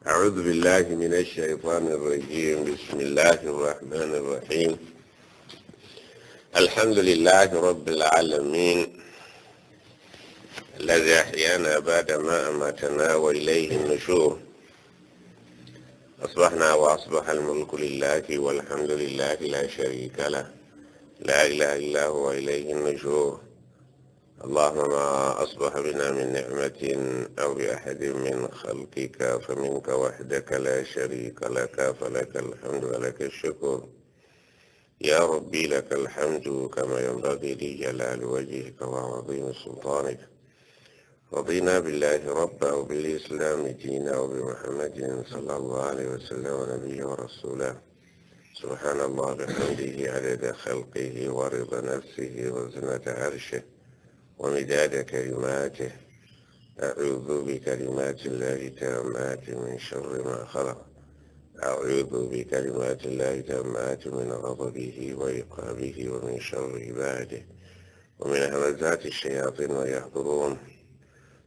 أعوذ بالله من الشيطان الرجيم. بسم الله الرحمن الرحيم. الحمد لله رب العالمين الذي أحيانا بعدما أماتنا وإليه النشور. أصبحنا وأصبح الملك لله والحمد لله لا شريك له، لا إله إلا هو إليه النشور. اللهم ما أصبح بنا من نعمة أو بأحد من خلقك فمنك وحدك لا شريك لك، فلك الحمد ولك الشكر. يا ربي لك الحمد كما ينبغي لجلال وجهك وعظيم سلطانك. رضينا بالله ربا وبالإسلام دينا وبمحمد صلى الله عليه وسلم نبيه ورسوله. سبحان الله بحمده عدد خلقه ورضا نفسه وزنة عرشه ومداد كلماته. أعوذ بكلمات الله تامات من شر ما خلق. أعوذ بكلمات الله تامات من غضبه وعقابه ومن شر عباده ومن همزات الشياطين ويحضرون.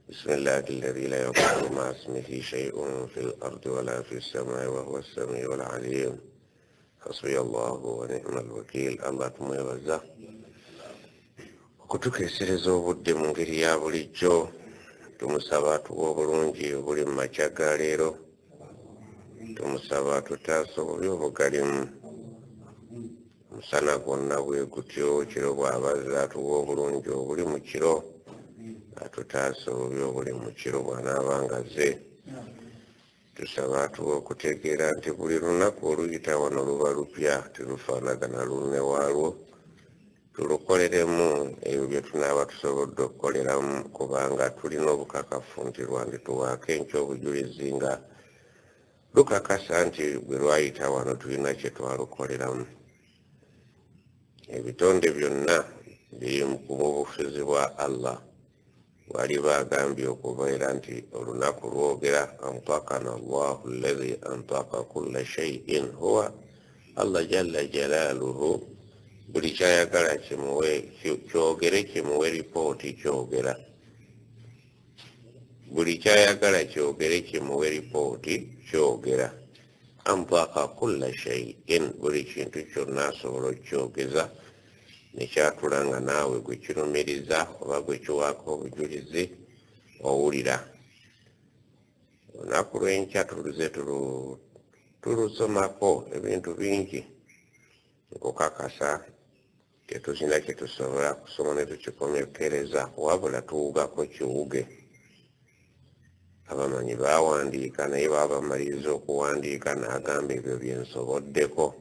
بسم الله الذي لا يضر مع اسمه شيء في الأرض ولا في السماء وهو السميع العليم. حسبي الله ونعم الوكيل. الله tumwebaza okutukesereza obudde mu ngeri ya bulijjo. Tumusaba tuwa obulungi obuli mu makya ga leero. Tumusaba tutaasa obubi obugalimu. Omusana gwonna bwe gutyo, kiro bw'abazza tuwa obulungi obuli mu kiro. Atutaasa obubi obuli mu kiro bw'anaabanga azze. Tusaba tuwa okutegeera nti buli lunaku oluyita wano luba lupya, terufaanagana lunne waalwo. Tulukoleremu ebyo bye tunaaba tusobodde okukoleramu, kubanga tulina obukakafu nti lwandituwaako enkya obujulizi nga lukakasa nti bwe lwayita wano tulina kye twalukoleramu. Ebitonde byonna biri mu bufuzi bwa Allah. Waliba agambye okubeera nti olunaku lwogera antakana Allahu alladhi antaka kulla shay'in huwa Allah jalla jalaaluhu. Buli kyayagala kyogere kimuwe ripooti kyogera. Buli kyayagala kyogere kimuwe ripooti kyogera. Antaka kulla shay'in, buli kintu kyonna asobola okukyogeza nekyatulanga naawe gwe kirumiriza oba gwe kiwaako obujulizi owulira. Olunaku lw'enkya tuluze tulusomako ebintu bingi okukakasa tetuzina kye tusobola kusoma ne tukikomekereza, wabula tuwugako kiwuge. Abamanyi baawandiika naye baba bamaliriza okuwandiika n'agamba ebyo bye nsoboddeko,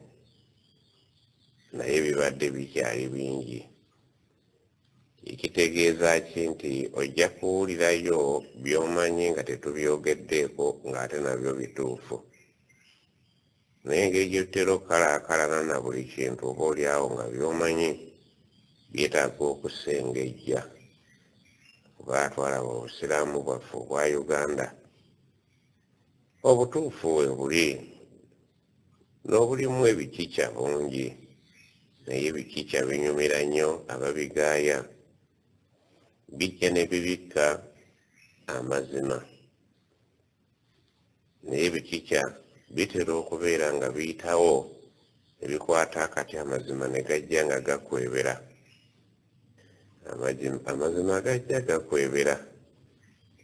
naye bibadde bikyali bingi. Ekitegeeza ki nti ojja kuwulirayo by'omanyi nga tetubyogeddeeko ng'ate nabyo bituufu. Naye engeri gye tutera okukalaakalana na buli kintu oba oliawo nga by'omanyi byetaaga okusengejja. Kuba twalaba obusiraamu bwaffe obwa Uganda obutuufu we buli, n'obulimu ebikikya bungi, naye ebikikya binyumira nnyo ababigaaya. Bijja ne bibikka amazima, naye ebikikya bitera okubeera nga biyitawo ebikwata akati amazima ne gajja nga gakwebera. Amazima gajja gakwebera,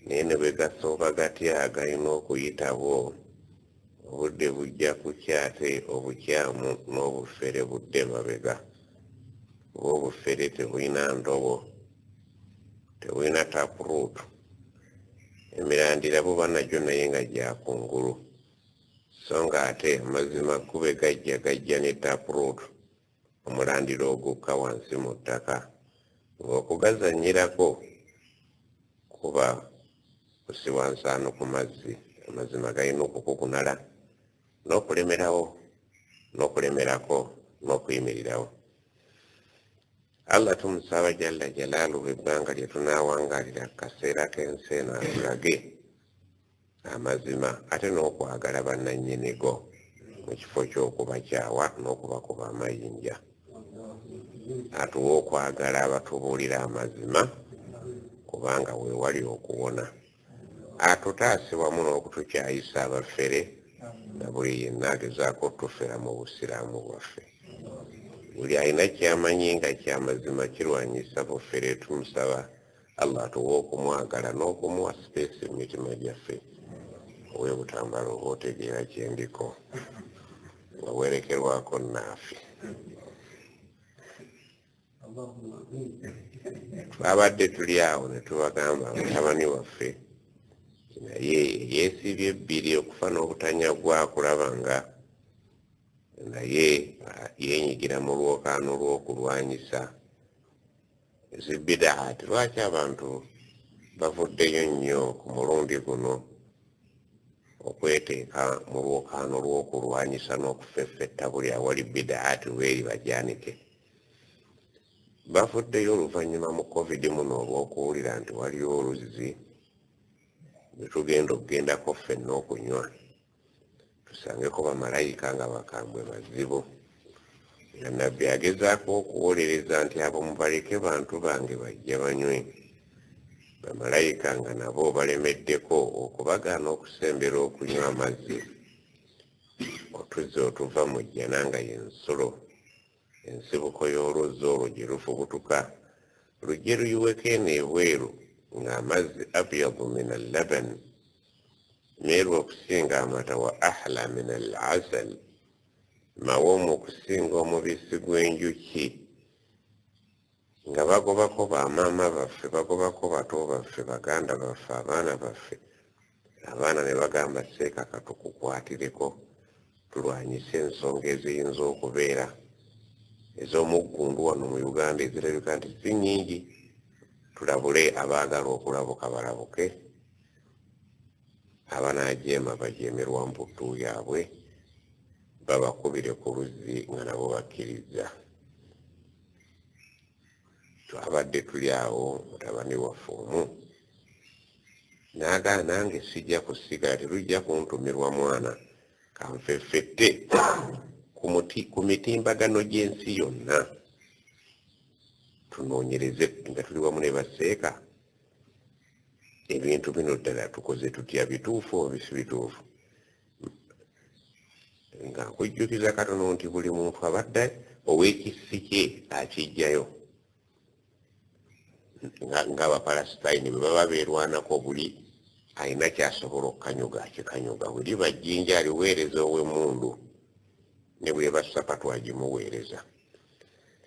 naye ne bwe gasooka gatya galina okuyitawo, obudde bujja kukyate obukyamu n'obufere budde mabega. Oba obufere tebulina ndobo, tebulina tapuruutu, emirandira buba nagyo naye nga gyakungulu. So nga ate amazima kube gajja ne tapuruutu, omulandira ogukka wansi mu ttaka. Ng'okugazannyirako kuba kusiwa nsaano ku mazzi. Amazima galina okukukunala n'okulemerawo, n'okulemerako, n'okuyimirirawo. Allah tumusaba jalla jalaaluhu ebbanga lye tunaawangaalira kaseera k'ensi eno atulage amazima ate n'okwagala bannannyinigo mu kifo ky'okubakyawa n'okubakuba amayinja. Atuwa okwagala abatubuulira amazima kubanga weewali okuwona. atutaase wamu n'okutukyayisa abafere nga buli yenna agezaako tufera mu busiraamu bwaffe. Buli alina kyamanyi nga kyamazima kirwanyisa bufere, tumusaba Allah tuwe okumwagala n'okumuwa sipeesi mu mitima gyaffe. Ow'ebutambala oba otegeera kyendiko nga werekerwako naafe. Twabadde tuli awo ne tubagamba mutabani waffe naye yeesibye ebbiri okufa n'obutanyagwa kulaba nga naye yenyigira mu lwokaano lw'okulwanyisa zibidaati. Lwaki abantu bavuddeyo nnyo ku mulundi guno okweteeka mu lwokaano lw'okulwanyisa n'okufeffetta buli awali bidaati weeri bajanike? Bavuddeyo oluvannyuma mu covid muno olw'okuwulira nti waliyo oluzzi lwe tugenda okugendako ffenna okunywa tusangeko bamalayika nga bakambwe bazibu, nga nabbi agezaako okuwolereza nti abo mubaleke bantu bange bajja banywe. Bamalayika nga nabo balemeddeko okubagaana okusembera okunywa amazzi. Otuzzi otuva mu jjana nga y'ensolo, ensibuko y'oluzzi olwo gye lufubutuka lujje luyiweko eno ebweru ng'amazzi abyadu min al-laban, meeru okusinga amata, wa ahla min al-asal, mawoomu okusinga omubisi gw'enjuki, nga bagobako bamaama baffe, bagobako bato baffe, baganda baffe, abaana baffe. Abaana ne bagamba seeka katukukwatireko tulwanyise ensonga eziyinza okubeera ez'omuggundu wano mu Uganda ezirabika nti si nnyingi. Tulabule abaagala okulabuka balabuke, abanaajeema bajeemerwa mputtu yaabwe, babakubire ku luzzi nga nabo bakkiriza. Twabadde tuli awo, mutabani waffe omu n'agamba nange sijja kusigala, terujja kuntumirwa mwana, kanfeffette ku mitimbagano gy'ensi yonna tunoonyereze nga tuli wamu ne baseeka ebintu bino ddala tukoze tutya, bituufu oba si bituufu. Nga nkujjukiza katono nti buli muntu abadde ow'ekissi kye akijjayo, ng'abapalasitayini bwe baba beerwanako buli alina kyasobola okukanyuga akikanyuga. Bwe liba jjinja aliweereza ow'emmundu, ne bweba sapatu agimuweereza.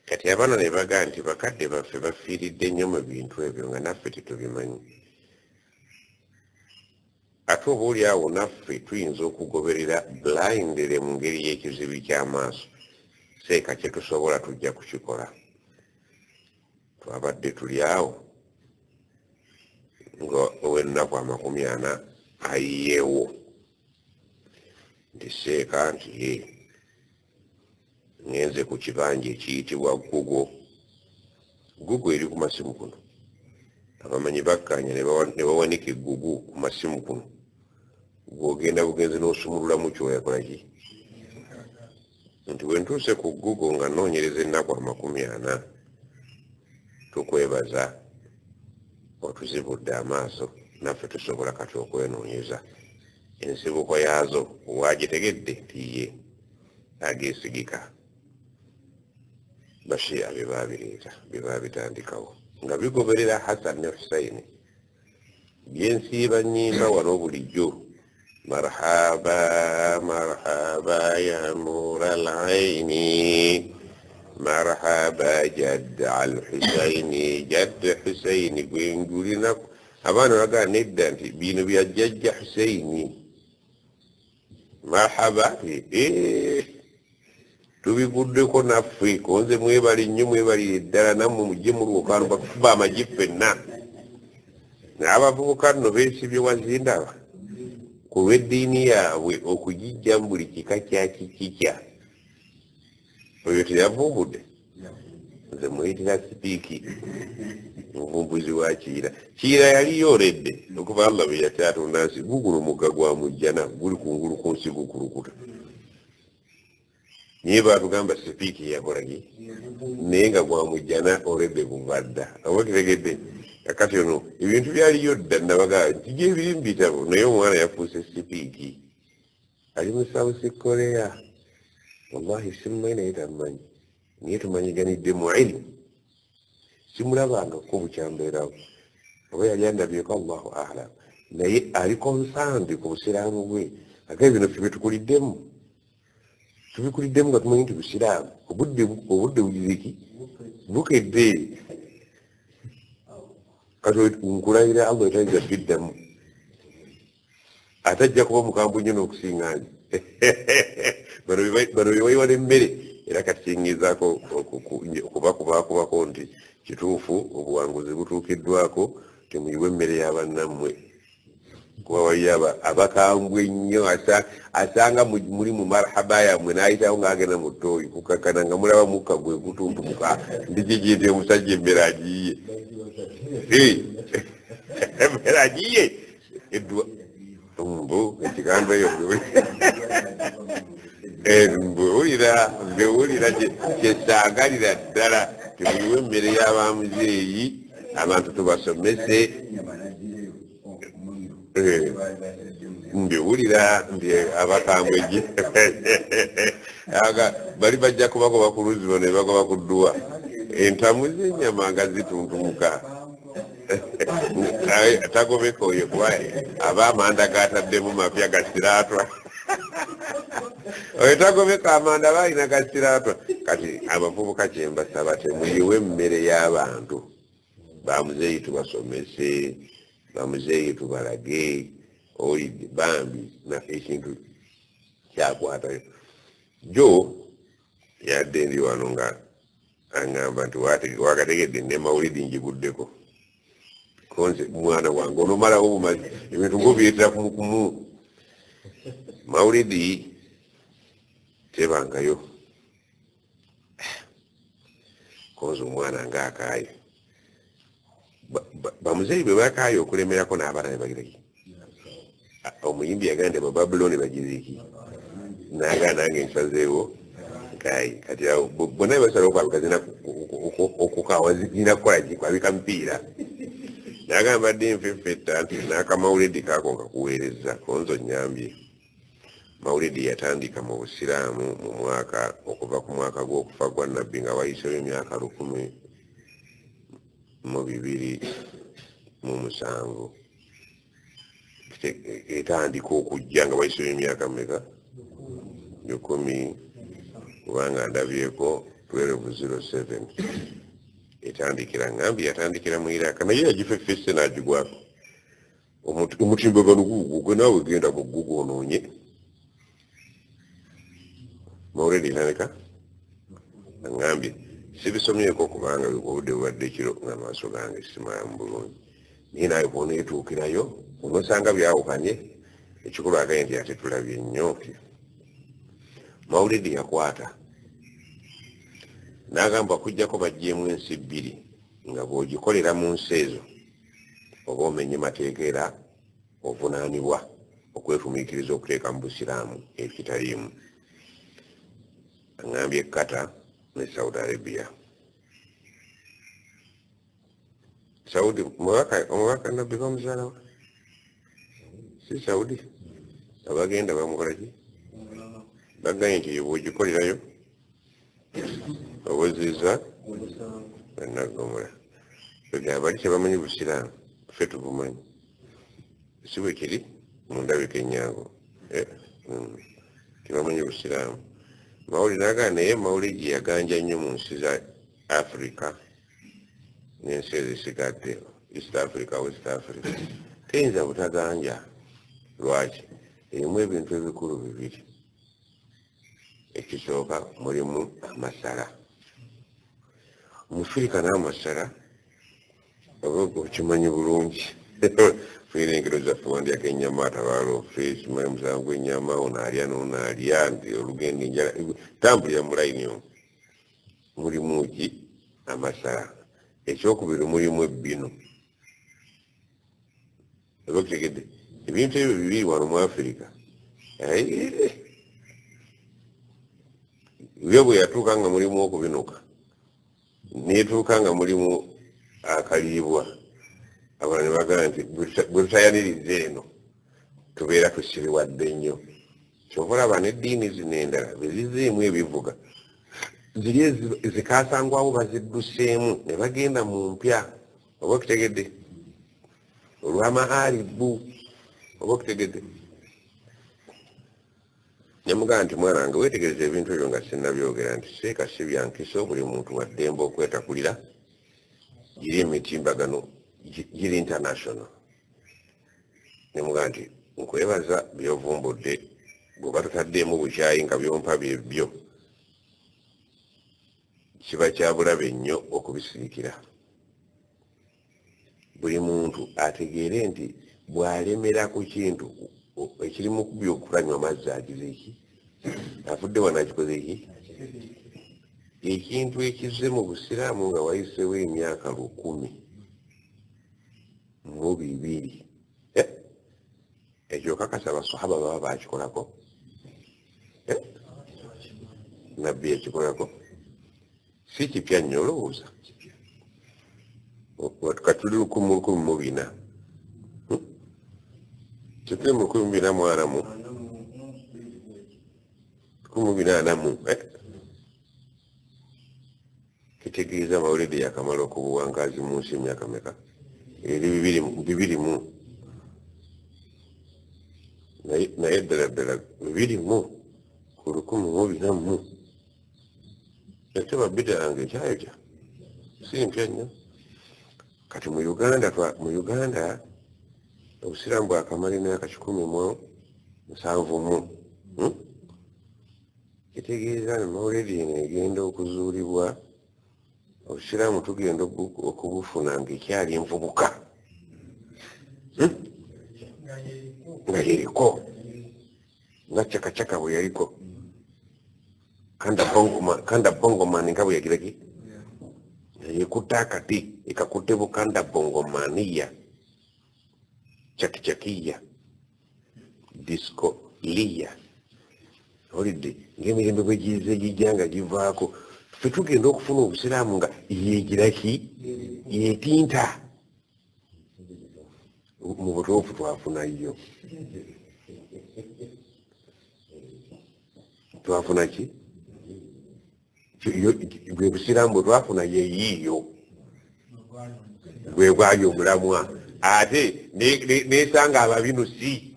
Kati abaana ne bagaa nti bakadde baffe bafiiridde nnyo mu bintu ebyo nga naffe tetubimanyi. Ate oba oli awo naffe tuyinza okugoberera blindere mu ngeri y'ekizibi ky'amaaso, seeka kye tusobola tujja kukikola. Twabadde tuli awo nga ow'ennaku 40 ayiyeewo nti seeka nti ye ngenze ku kibanja ekiyitibwa Google eri ku masimu kuno. Abamanyi bakkanya ne bawanika eggugu ku masimu kuno, gw'ogenda bugenzi n'osumululamu kyoyakola ki nti bwe ntuuse ku Google nga nnoonyereza ennaku 40, tukwebaza otuzibudde amaaso, naffe tusobola kati okwenoonyeza ensibuko yaazo. Waagitegedde nti ye ageesigika. Bashia bye baabireeta, bye baabitandikawo nga bigoberera Hassan ne Hussein. Byensiiba nnyimba wano bulijjo, marhaba marhaba ya nura al-aini, marhaba jadd al-Husaini, jadd Husaini gwenjulina. Abaana bagaa nedda nti bino bya jjajja Husaini. Marhaba tubiguddeko naffe, konze mwebali nnyo, mwebalire ddala, nammwe mujje mu lwokaano bakuba amagi ffenna. N'abavubuka nno beesibye wazindaba ku lw'eddiini yaabwe okugijja mu buli kika kya kikikya. Oyo teyavumbudde, nze muyitira sipiiki, muvumbuzi wa Kiira. Kiira yali yooledde okuva Allah bwe yatyatonda nsi, guguno mugga gwa mujjana guli kungulu ku nsi gukulukuta. Niye baatugamba sipiiki yakolaki naye nga gwa mujjana oledde buvadda. Oba kitegedde kati ono ebintu byaliyo dda nabaga nti ebiri mu bitabo naye omwana yafuuse sipiiki ali mu South Korea wallahi simumanyi naye tamanyi naye tumanyiganidde mu ilimu simulabangako bukyambeerawo oba yali andabyeko Allahu alam naye aliko nsambi ku busiraamu bwe ate bino fye tubikuliddemu nga tumanyi nti busiraamu obudde bugiziki bukedde kati nkulayira Allah etayinza biddamu ate ajja kuba mukambwe nnyo n'okusingaanya bano bebayiwa n'emmere era kati kiyingizaako kubakubako nti kituufu obuwanguzi butuukiddwako temuyiwa emmere y'abannammwe kuba waliyo abakambwe ennyo asanga muli mu marhaba yammwe n'ayitawo ng'agenda mu ttooyi kukakana nga mulaba mukka gwe gutuntumuka ndikiki nti omusajja emmere agiye emmere agiye mbu ekigambo eyo mbewulira kyesangalira ddala temuyiwa emmere y'abamuzeeyi abantu tubasomese mbiwulira nti abakambwe bali bajja kubagoba ku luzzi bano nebagoba ku dduwa entamu z'ennyama nga zituntumuka tagobeka oyo kuba aba amanda gataddemu mapya gasiraatwa oyo tagobeka amanda balina gasiraatwa kati abavubuka kyembasaba temuyiwe emmere y'abantu bamuzeeyi tubasomese bamuzeeyi tubalage olidde bambi nafe ekintu kyakwatayo jo yadde ndi wano nga aŋŋamba nti wakategedde ne mawulidi njiguddeko konze mwana wange onomalawo bumazi ebintu ngobiyetera kumukumu mawulidi tebangayo konze omwana ngaakaayo bamuzeeyi bwe bakaayo okulemerako n'abaana ne bagiraki omuyimbi yagamba nti abababuloni bagiziki naga nange nsazeewo kaayi kati awo bonna basala okwabika zina okukawa zirina kukola kwabika mupiira nagamba dde nfeffetta nti n'akamawulidi kaako nkakuweereza konzo nyambye mawulidi yatandika mu busiraamu mu mwaka okuva ku mwaka gw'okufa gwa nabbi nga wayisewo emyaka 1207 etandika okujja nga wayisewo emyaka meka 10 kubanga ndabyeko 1207 etandikira ngambi yatandikira mu Iraq naye yagifeffese n'agigwako omutimbagano gugwe naawe genda mu gugu onoonye mawulidi etandika ngambye sibisomyeko kubanga obudde bubadde kiro ng'amaaso gange simalamu bulungi naye naawe bwoneetuukirayo onosanga byawukanye ekikulu agaye nti ate tulabye nnyo mawulidi yakwata n'agamba kujjako bajjeemu ensi 2 nga bw'ogikolera mu nsi ezo oba omenye mateeka era ovunaanibwa okwefumiikiriza okuteeka mu busiraamu ekitaliimu aŋŋambye Qatar ne Saudi Arabia. Saudi omubaka nabbi bamuzaalawa si Saudi abagenda bamukolaki baganye nti bw'ogikolerayo obuziza banagomola begamba bali kyebamanyi busiraamu ffe tubumanyi si bwe kiri mu ndabika ennyango tebamanyi busiraamu mawulidi nagaa naye mawulidi yaganja nnyo mu nsi za Africa n'ensi ezisigadde East Africa West Africa teyinza butaganja lwaki erimu ebintu ebikulu 2 ekisooka mulimu amasala Omufirika n'amasala oba okimanyi bulungi fiire engero zaffe wandyako ennyama atabaala ofe kimanyi musango gw'ennyama ono alya n'ono alya nti olugendo enjala tambulira mu layini omwo mulimu ki amasala ekyokubiri mulimu ebbino oba kitegedde ebintu ebyo 2 wano mu Afirika byo bwe yatuuka nga mulimu okubinuka netuuka nga mulimu akaliibwa Abalala ne bagamba nti bwe tutayaniriza eno tubeera tusiriwadde nnyo. Kyova olaba n'eddiini zino endala bwe zizeemu ebivuga ziri zikasangwawo bazidduseemu ne bagenda mu mpya, oba okitegedde, olw'amaalibu, oba okitegedde. Nyamugamba nti mwana wange weetegereza ebintu ebyo nga sinnabyogera nti seeka si byankiso, buli muntu wa ddembe okwetakulira, giri emitimbagano, giri international. Nyamugamba nti nkwebaza byovumbudde, bw'oba tutaddeemu bukyayi nga byompa byebyo kiba kya bulabe nnyo okubisiikira. Buli muntu ategeere nti bw'alemera ku kintu ekiri mu kubi okulanywa amazzi agize eki, afudde wano akikoze eki, ekintu ekize mu busiraamu nga wayiseewo emyaka 102 ekyo kakasa abasahaba baba bakikolako, nabbi yakikolako, si kipya nnyo olowooza. Katuli 1400 kituli mu 1444 kitegeeza mawulide yakamala okubuwangazi mu nsi emyaka meka? Eri 200 naye ddala 200 ku 1400 ekyo babbidange ekyayokya si mpya nnyo. Kati mu Uganda obusiraamu bwakamala emyaka 170. Kitegeeza ne mawulidi eno egenda okuzuulibwa, obusiraamu tugenda okubufuna ng'ekyali envubuka nga yeriko, nga cakacaka bwe yaliko, kanda bongomani nga bwe yagiraki, yekutte akati ekakutte bukanda bongomaniya, cakicakiya, disco liya. Olidde ng'emirembe bwe gize gijja nga givaako, ffe tugenda okufuna obusiraamu nga yegiraki, yetinta. Mu butuufu twafunayo, twafuna ki? Bwe busiraamu bwe twafuna yeyiiyo bwe bwali omulamwa. Ate nesanga ababinusi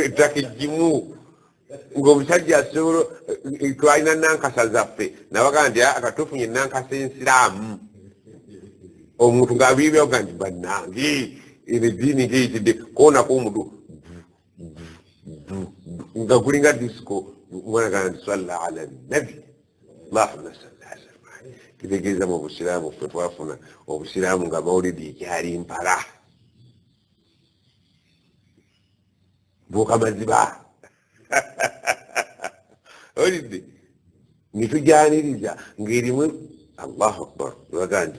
ettaka eggimu ng'omusajja asobola, twalina nankasa zaffe nabaga nti akatufunye nankasa ensiraamu, omuntu ng'abiibyawo ga nti bannange eddiini giyitidde koonako omuntu nga gulinga disco, mwana ga nti salla ala nabi Allahumma salli ala Muhammad. Kitegeeza mu busiraamu ffe twafuna obusiraamu nga mawulidi ekyali mpala, buuka maziba. Olidde nitujaniriza ng'erimu Allahu akbar, baga nti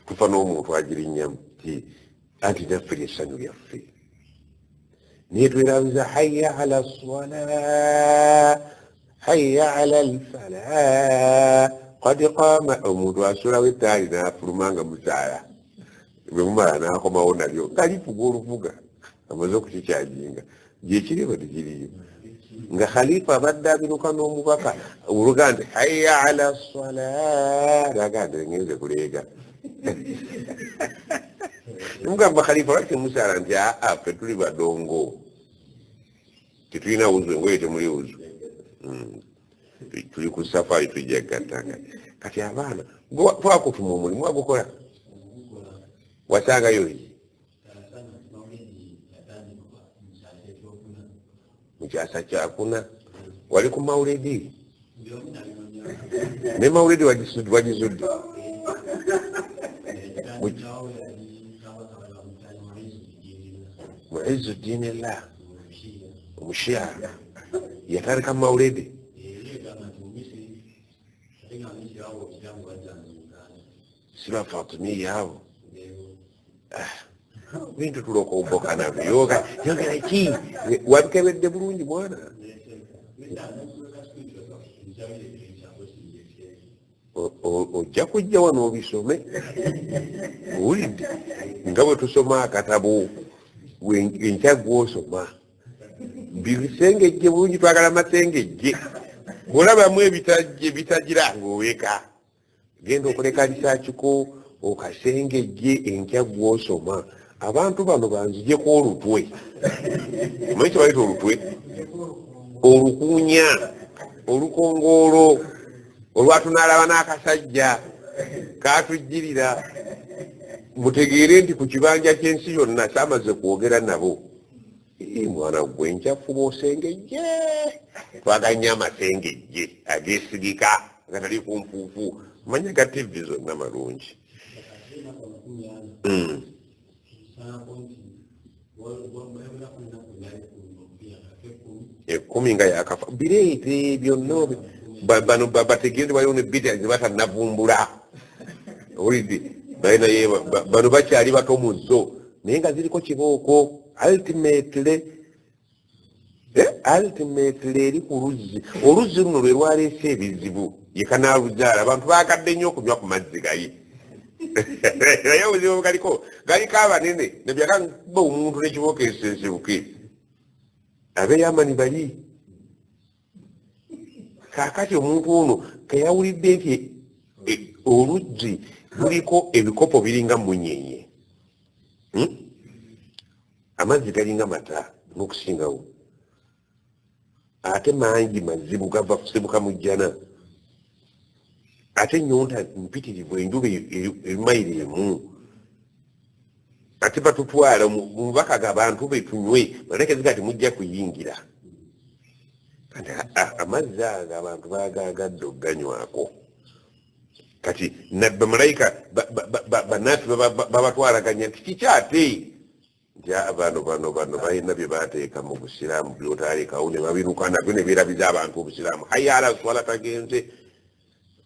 tufa n'omuntu agirinnyamu anti naffe lyessanyu lyaffe, naye twerabiza hayya ala swala hayya ala alfala qad qama. Omuntu asulawo ettaali n'afuluma nga musaala, bwe mumala n'akomawo nalyo nga lifuga oluvuga amaze okukikyajinga, gyekiriba tekiriyo. Nga khalifa abadde abiruka n'omubaka oluga nti hayya ala swala, naga nti ngenze kuleega. Mugamba khalifa lwaki musaala nti ffe tuli badongo, tetulina wuzu, engoye temuli wuzu, tuli ku safari tujja gattanga. Kati abaana twakutuma omulimu agukola, wasangayo mukyasa kyakuna, wali ku mawulidi ne mawulidi wagizudde Muizzuddin Allah omushia yatandika mawulidi. Sirwa Fatimiyya abo bintu tuloka oboka nabyo yogera ki wabikebedde bulungi mwana. ojja kujja wano obisome owulidde nga bwe tusoma akatabo enkya gw'osoma bisengejje bulungi twagala masengejje bwolabamu ebitagira ng'oweka genda okuleka lisaakiko okasengejje enkya gw'osoma abantu bano banzijeko olutwe omanyi kye bayita olutwe olukuunya olukongoolo olwatunaalaba n'akasajja katujjirira mutegeere nti ku kibanja ky'ensi yonna saamaze kwogera nabo mwana gwe nkyafuba osengejje twaganya amasengejje agesigika agatali kumpuufu manya ga tivi zonna malungi ekumi nga yakafa bireete byonna bano bategeere waliwo ne bidya ze batanavumbula owulidde balinaye bano bakyali bato mu zo naye nga ziriko kibooko ultimately eri ku luzzi oluzzi luno lwe lwaleese ebizibu yekanaaluzaala abantu bagadde nnyo okunywa ku mazzi gayi naye obuzibu galiko abanene nebyaka ba omuntu nekibooko esensebuke abeyamani bali kakati omuntu ono keyawulidde nti oluzzi luliko ebikopo biringa munyenye amazzi galinga mata n'okusingawo ate mangi mazibu gava kusibuka mu jjana ate nyonta mpitirivu enjuba emayiro emu ate batutwala mu baka g'abantu betunywe baleke ziga timujja kuyingira kati amazzi ago abantu bagagadde okuganywako kati bamalayika bannansi babatwalaganya nti kikyate nti bano balina bye bateeka mu busiraamu byotalekawo ne babiruka nabyo ne beerabiza abantu obusiraamu hayala swala tagenze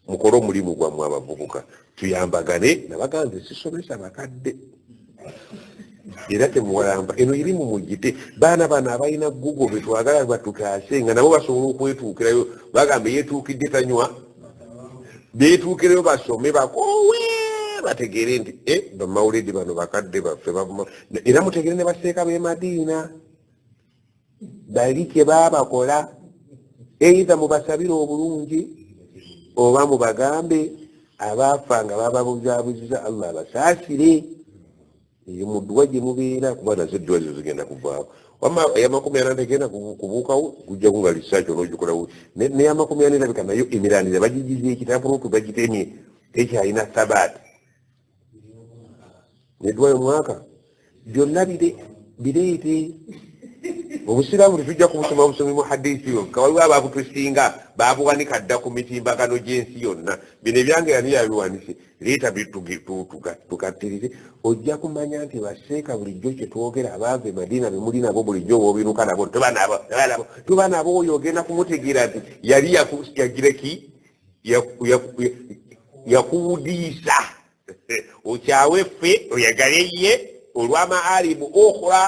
mukole omulimu gwammwe abavubuka tuyambagane nabaganze sisomesa bakadde era temuwalamba eno irimu mugite baana bano abalina google betwagala batutaase nga nabo basobola okwetuukirayo bagambe yetuukidde tanywa betuukireyo basome bakoowe bategeere nti bamawulidi bano bakadde baffe era mutegeere ne baseeka b'e Madiina bali kye baabakola eitha mubasabire obulungi oba mubagambe abaafa nga bababuzaabuziza Allah abasaasire mu dduwa gye mubeera kuba nazo edduwa zo zigenda kuvaawo eyamakumi ana tegenda kubuukawo kujja kunga lisaaki onoogikolawo neyamakumi ana erabika nayo emirandira bagigize ekitapurutu bagitemye ekyalina sabaati nedduwa y'omwaka byonna bireete obusiraamu tetujja kubusoma busomi mu hadisi yokka waliwo abaabutusinga baabuwanika dda ku mitimbagano gy'ensi yonna bino ebyange yani yabiwanise leeta tukattirire ojja kumanya nti baseeka bulijjo kyetwogera abaava e Madiina bemuli nabo bulijjo boobiruka nabo tuba nabo oyo ogenda kumutegeera nti yali yagireki yakuwudiisa okyawe ffe oyagale ye olw'amaalimu okola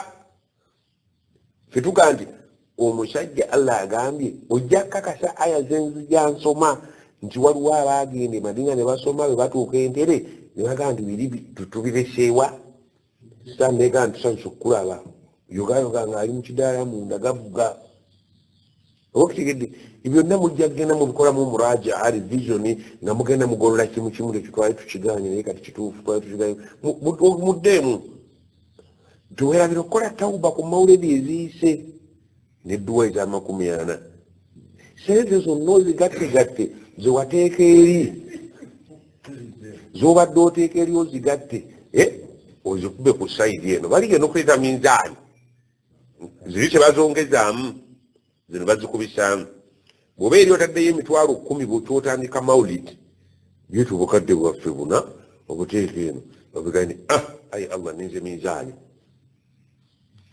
fetuga nti omusajja Allah agambye ojja kakasa aya zenzijansoma nti waliwo abaagenda e Madiina ne basoma bwe batuuka entere ne bagamba nti biri tubireseewa sanega nti tusanise okukulaba yogayoga ng'ali mu kidaala munda gavuga okitegedde byonna mujja kugenda mubikolamu muraja revisioni nga mugenda mugolola kimu kimu ekyo twali tukiganye naye kati kituufu twali tukiganye muddeemu tuwerabira okukola tawuba ku mawuledi eziise nedduwa ez'amakumi ana sente zonna ozigattegatte zewateeka eri zobadde oteeka eri ozigatte ozikube ku sayidi eno baligenda okuleeta minzaani ziri kye bazongezaamu zino bazikubisaamu bw'oba eri otaddeyo emitwalo 10 bw'otandika mawulidi byetu obukadde bwaffe buna obuteeka eno obigane ayi Allah ninze minzaani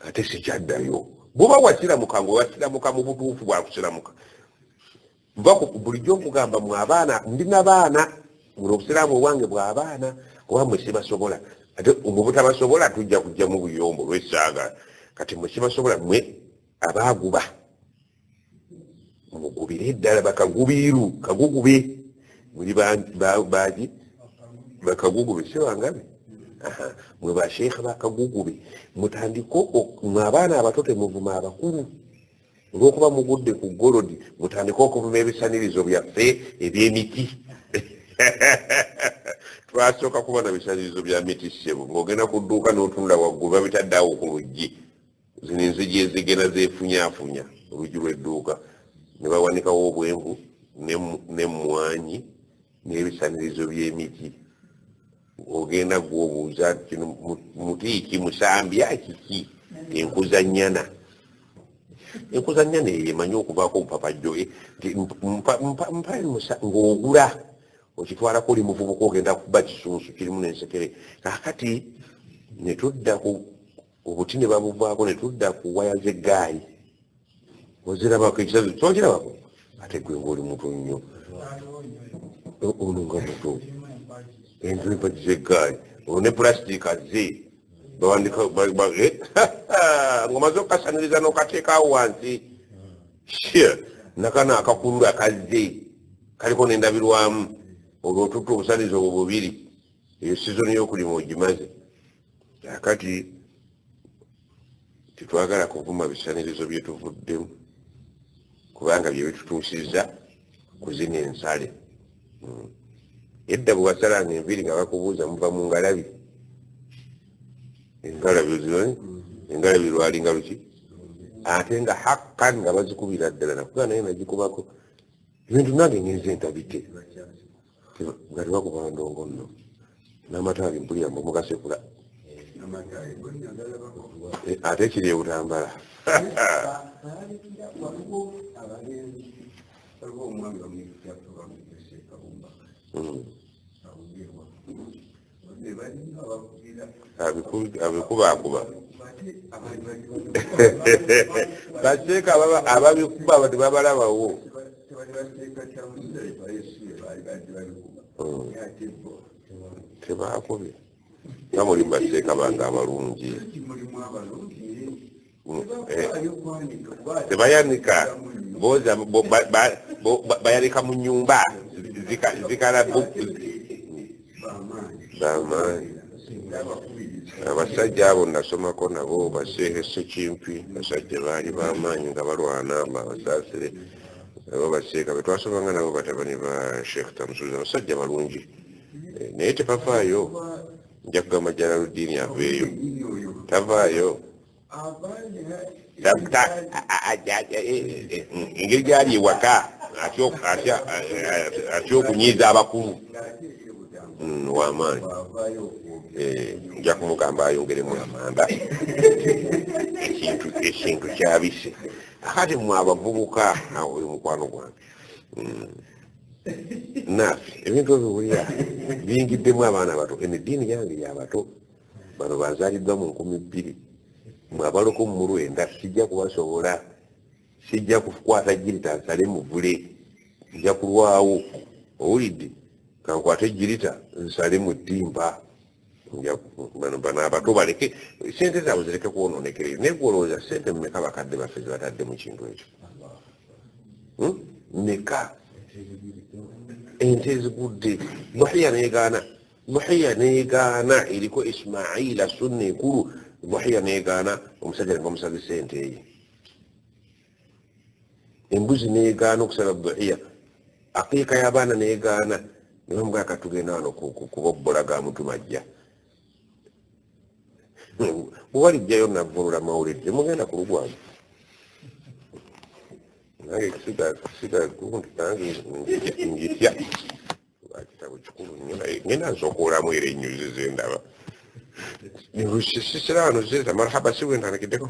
ate sikyaddayo bw'oba wasiramuka ng'owasiramuka mu butuufu bwakusiramuka bulijjo nkugamba mwe abaana ndina baana buno obusiraamu obwange bw'abaana oba mwe sibasobola ate mwe butabasobola tujja kujjamu buyombo lw'essaaga kati mwe sibasobola mwe abaaguba mugubire eddala bakagubiiru kagugube muli baji bakagugube si bangabe mwe basheekha bakagugube mutandiko mwe abaana abato temuvuma abakulu olwokuba mugudde ku golodi mutandika okuvuma ebisanirizo byaffe ebyemiti twasooka kubona bisanirizo bya miti ssebo ng'ogenda ku dduuka n'otunula waggulu babitaddeawo ku luggi zino enzigi ezigenda zeefunyaafunya oluggi lw'edduuka ne bawanikawo obwenvu n'emmwanyi n'ebisanirizo by'emiti ogenda gw'obuuza kino mutiiki musambya kiki enkuzannyana eyo emanyi okuvaako obupapajjo ng'ogula okitwalako oli muvubuka ogenda kuba kisunsu kirimu n'ensekere kakati ne tudda ku obuti ne babuvaako ne tudda ku waya z'eggaali ozirabako ekisazo kyokirabako ate gwe ng'oli muto nnyo ono nga muto empagi z'eggaali ono ne pulasitiika ze bawandika ng'omaze okukasaniriza n'okateekaawo wansi nakano akakulula kazze kaliko n'endabirwamu olwotutta obusanirizo obwo bubiri eyo sizoni y'okulima ogimaze akati tetwagala kuvuma bisanirizo byetuvuddemu kubanga bye bitutuusizza ku zino ensale edda bwe wasalanga enviiri nga bakubuuza muva mu ngalabi engalabi lwalinga luki ate nga hakkan nga bazikubira ddala nakuga naye nagikubako ebintu nange ngenze entabike nga tebakuba ndongo nno n'amataali mpulira mbu mugasekula ate kiri ebutambala abikubaakuba baseeka ababikuba tebabalabawo tebakubye nga muli baseeka bange abalungi tebayanika boza bayanika mu nyumba zikala bamaanyi abasajja abo nasomako nabo baseehe Sekimpi basajja baali bamaanyi nga balwana basaasire nabo baseeka betwasomanga nabo batabani ba Sheikh Tamsuza basajja balungi naye tebavaayo nja kugamba Jalaluddin aveeyo tavaayo engeri gyali ewaka atya okunyiiza abakulu wamaanyi nja kumugamba ayongeremu amanda ekintu kyabise akati mwe abavubuka oyo mukwano gwange naffe ebintu ebiwulira biyingiddemu abaana abato emiddiini yange yabato bano bazaaliddwa mu 2000 mwe abaloko mu 9 sijja kubasobola sijja kukwata jirita nsale muvule nja kulwawo owulidde kankwate ejirita nsale mu ttimba bano abato baleke sente zaabwe zireke kwononekereyo naye gwolowooza sente mumeka bakadde baffe zibatadde mu kintu ekyo meka ente ezigudde Buhiya neegaana eriko Ismaila sunna enkulu Buhiya neegaana omusajja ne bamusabisa ente ye embuzi neegaana okusaba Buhiya aqiika y'abaana neegaana ne bamugamba katugenda wano kubobbola ga mutumajja bwewalijjayo navunula mawulire mugenda ku lugwange nange kisiga gundi nange njitya kitabo kikulu nnyo naye ngenda nsokoolamu era ennyuzi zendaba sisira wano zireta marhaba siwentanakiddeko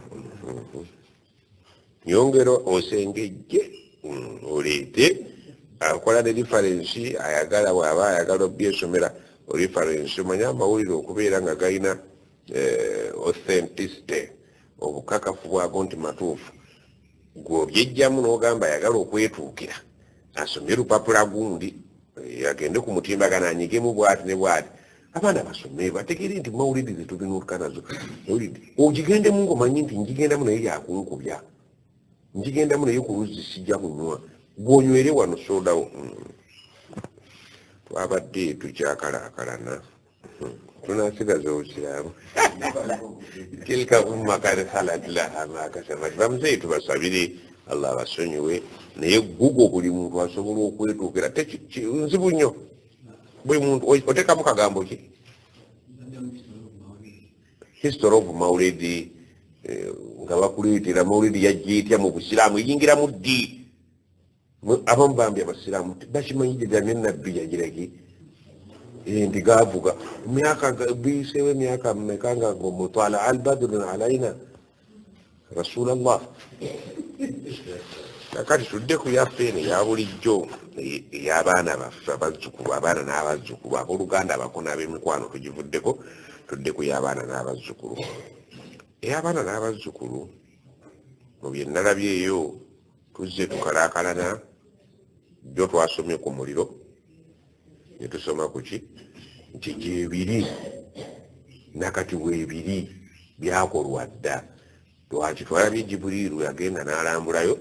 nyongero osengejje oleete akola ne referensi ayagala bw'aba ayagala obyesomera referensi omanye amawulire okubeera nga galina authenticity obukakafu bwago nti matuufu gw'obyejjamu n'ogamba ayagala okwetuukira asomye lupapula gundi agende ku mutimbagano anyigemu bwati ne bwati abaana basome bategere nti mawulire zetulina nazo ogigendemu ng'omanyi nti njigendamu naye yakunkubya njigendamu naye ku luzzi sijja kunywa gw'onywere wano sodawo twabadde tukyakalakalana tunasigaza obusiraamu tilka umma kad khalat laha ma kasabat bamuzeyi tubasabire Allah abasonyiwe naye gugo buli muntu asobola okwetuukira nzibu nnyo buli muntu otekamu kagambo ki history of maulidi nga bakuleetera maulidi yajjeetya mu busiraamu eyingira mu ddi abamu bambi abasiraamu bakimanyire ddala ne nabbi yagiraki nti gaavuga myaka biseewo emyaka mmeka nga mutwala albadrun alaina rasulallah kakati tudde ku yaffe eno eya bulijjo ey'abaana baffe abazzukulu abaana n'abazzukulu abooluganda abako n'ab'emikwano tugivuddeko tudde ku y'abaana n'abazzukulu ey'abaana n'abazzukulu mu bye nalabye eyo tuzze tukalaakalana byo twasomye ku muliro ne tusoma ku ki nti gyebiri nakati weebiri byakolwa dda lwaki twalabye Jibuliiru yagenda n'alambulayo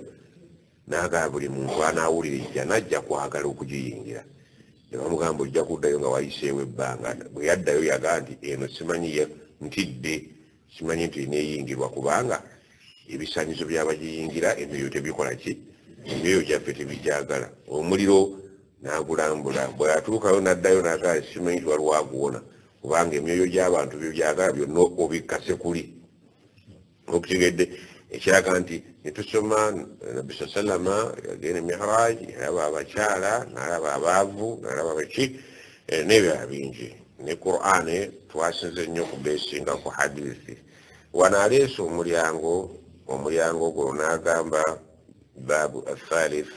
n'agamba buli muntu anaawulira ejja najja kwagala okugiyingira ne bamugamba ojja kuddayo nga wayiseewo ebbanga bwe yaddayo yagaa nti eno simanyi ntidde simanyi nti eneeyingirwa kubanga ebisaanyizo by'abagiyingira emyoyo tebikola ki emyoyo gyaffe tebijagala omuliro n'agulambula bwe atuukayo n'addayo n'agaa simanyi nti waliwo aguwona kubanga emyoyo gy'abantu byebyagala byonna obikkase kuli okutegedde ekiraga nti netusoma nabbi sallama yagenda mihraj nalaba abakyala nalaba abaavu nalaba baki n'ebirala bingi ne Qur'an twasinze nnyo kubeesinga ku hadithi wano aleese omulyango gwo n'agamba baabu athalith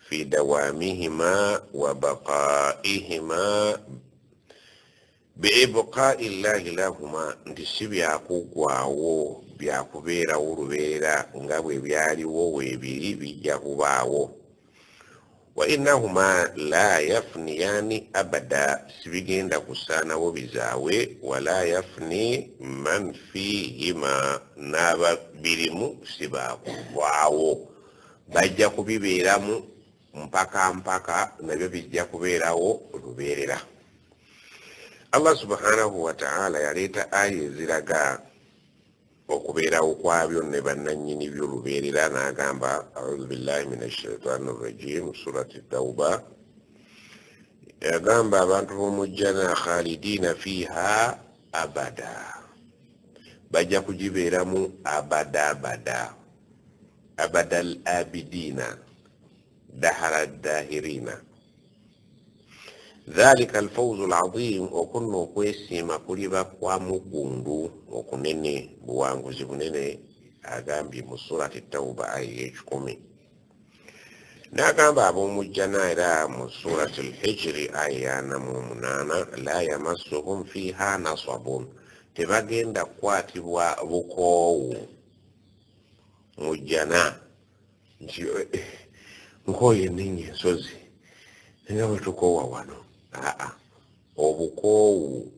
fi dawamihima wa baqaihima biibqai llahi lahuma nti si byakugwawo byakubeerawo lubeera nga bwe byaliwo weebiri bijja kubaawo wa innahuma la yafniyani abada sibigenda kusaanawo bizaawe wala yafni man fihima n'ababirimu sibakuvaawo bajja kubibeeramu mpaka nabyo bijja kubeerawo lubeerera. Allah subhanahu wa ta'ala yaleeta aya eziraga okubeerawo kwabyo ne bannannyini by'olubeerera n'agamba a'udhu billahi minash shaitani rrajim surati tauba yagamba abantu b'omujjana khalidina fiha abada bajja kugibeeramu abada al abidina dahara dahirina dhalika alfawzu alazim okunna okwesiima kuliba kwa mugundu okunene buwanguzi bunene agambye mu surati tauba aya y'ekikumi n'agamba ab'omujjana era mu surati alhijri aya ya 8 la yamassuhum fiha nasabun tebagenda kukwatibwa bukoowu mujjana nti nkooye ennenya ensozi nga bwe tukoowa wano obukoowu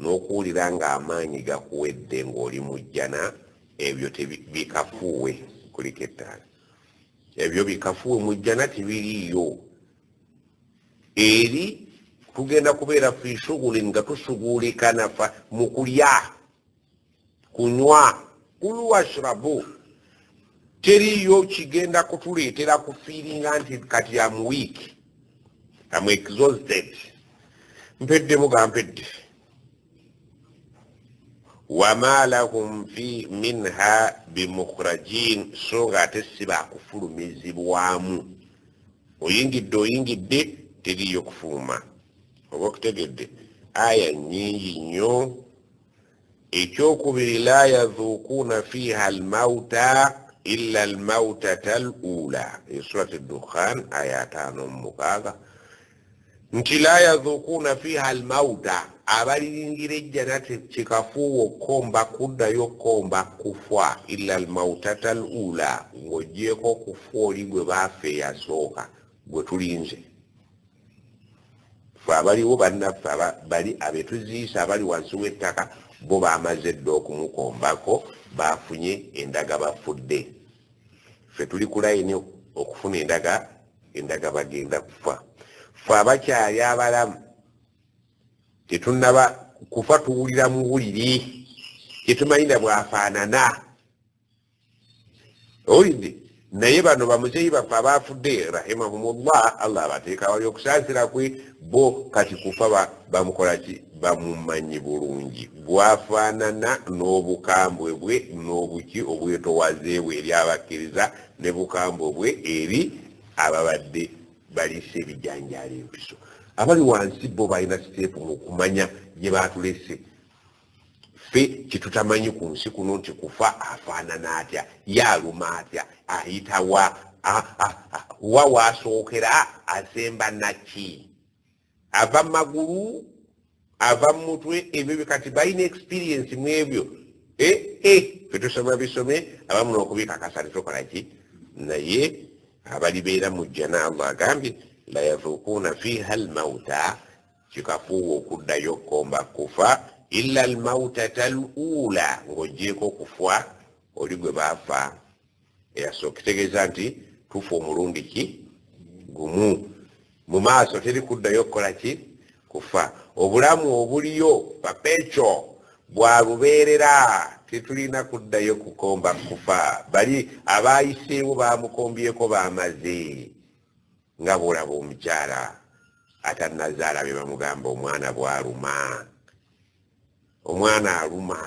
n'okuwulira ng'amaanyi gakuwedde ng'oli mujjana ebyo bikafuuwe kuliko ettaala ebyo bikafuuwe mujjana tebiriiyo eri tugenda kubeera fi shuguli nga tusuguulika mu kulya kunywa kulu washrabu teriiyo kigenda kutuleetera kufiiringa nti kati am weak am exhausted mpeddemu gampedde wama lahum fi minha bimukhrajin so nga ate si bakufulumizibwamu oyingidde teriiyo kufuluma oba okutegedde aya nnyingi nnyo ekyokubiri la yadhukuuna fiha almauta illa almautata alula esurat ad-dukhan aya 5:6 nti la yadhukuuna fiha almauta abaliringira ejjana kikafuuwa okkomba kuddayo okkomba kufa illa almautata alula ng'oggyeko okufa oli gwe baafe eyasooka gwe tulinze fe abaliwo bannaffe bali abetuziisa abali wansi w'ettaka bo baamaze dda okumukombako bafunye endaga bafudde ffe tuli ku layini okufuna endaga bagenda kufa fe abakyali abalamu tetunnaba kufa tuwulira mu buliri tetumanyira bwafaanana owulidde naye bano bamuzeeyi baffe abaafudde rahimahumullah allah abateeka wali okusaasira kwe bo kati kufa bamukolaki bamumanyi bulungi bwafaanana n'obukambwe bwe n'obuki obwetowazeebwe eri abakkiriza ne bukambwe bwe eri ababadde balisa ebijanjaalo empiso abali wansi bo balina siteepu mu kumanya gye baatulese ffe kitutamanyi ku nsi kuno nti kufa afaanana atya yaaluma atya ayita wa waasookera asemba naki ava magulu ava mutwe ebyo kati balina experience mu ebyo ffe tusoma bisome abamu n'okubikakasa tetukolaki naye abalibeera mu jjana allah agambye la yazuukuuna fiiha almauta kikafuuwa okuddayo okkomba kufa illa almautata alula ng'ogyeko okufa oli gwe baafa eyasooka kitegeeza nti tufa omulundi ki gumu mu maaso teri kuddayo okukola ki kufa obulamu obuliyo papecho bwalubeerera tetulina kuddayo kukomba kufa bali abayiseewo bamukombyeko bamaze nga bwolaba omukyala atannazaala be bamugamba omwana bwaluma omwana aluma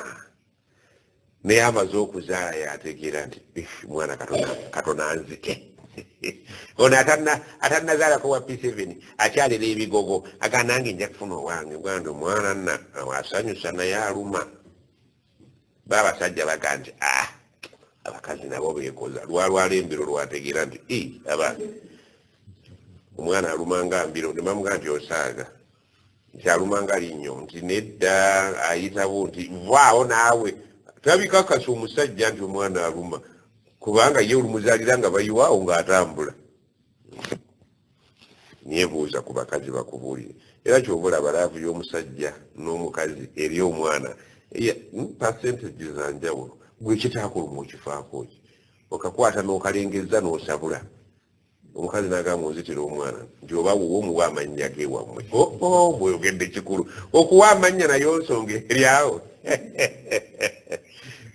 naye amaze okuzaala yategeera nti mwana katona anzike ono atannazaalako wa P7 akyalira ebigogo aganange nja kufuna owange gwandi omwana nna asanyusa naye aluma babasajja baga nti abakazi nabo beekoza lwalwala embiro lwategeera nti abantu omwana alumanga mbiro nebamugaa nti osaaga nti alumanga linnyo nti nedda ayitabo nti vaawo naawe tabikakasa omusajja nti omwana aluma kubanga ye olumuzaalira nga bayiwaawo ng'atambula nyebuuza ku bakazi bakubuulire era kyobola balaavu y'omusajja n'omukazi eri omwana percentage za njawulo gwe kitaakuluma okifaako ki okakwata n'okalengeza n'osabula omukazi n'agamba onzitira omwana nti oba wuwe omuwa amannya ge wammwe bweyogedde kikulu okuwa amannya nayo nsonga eryawo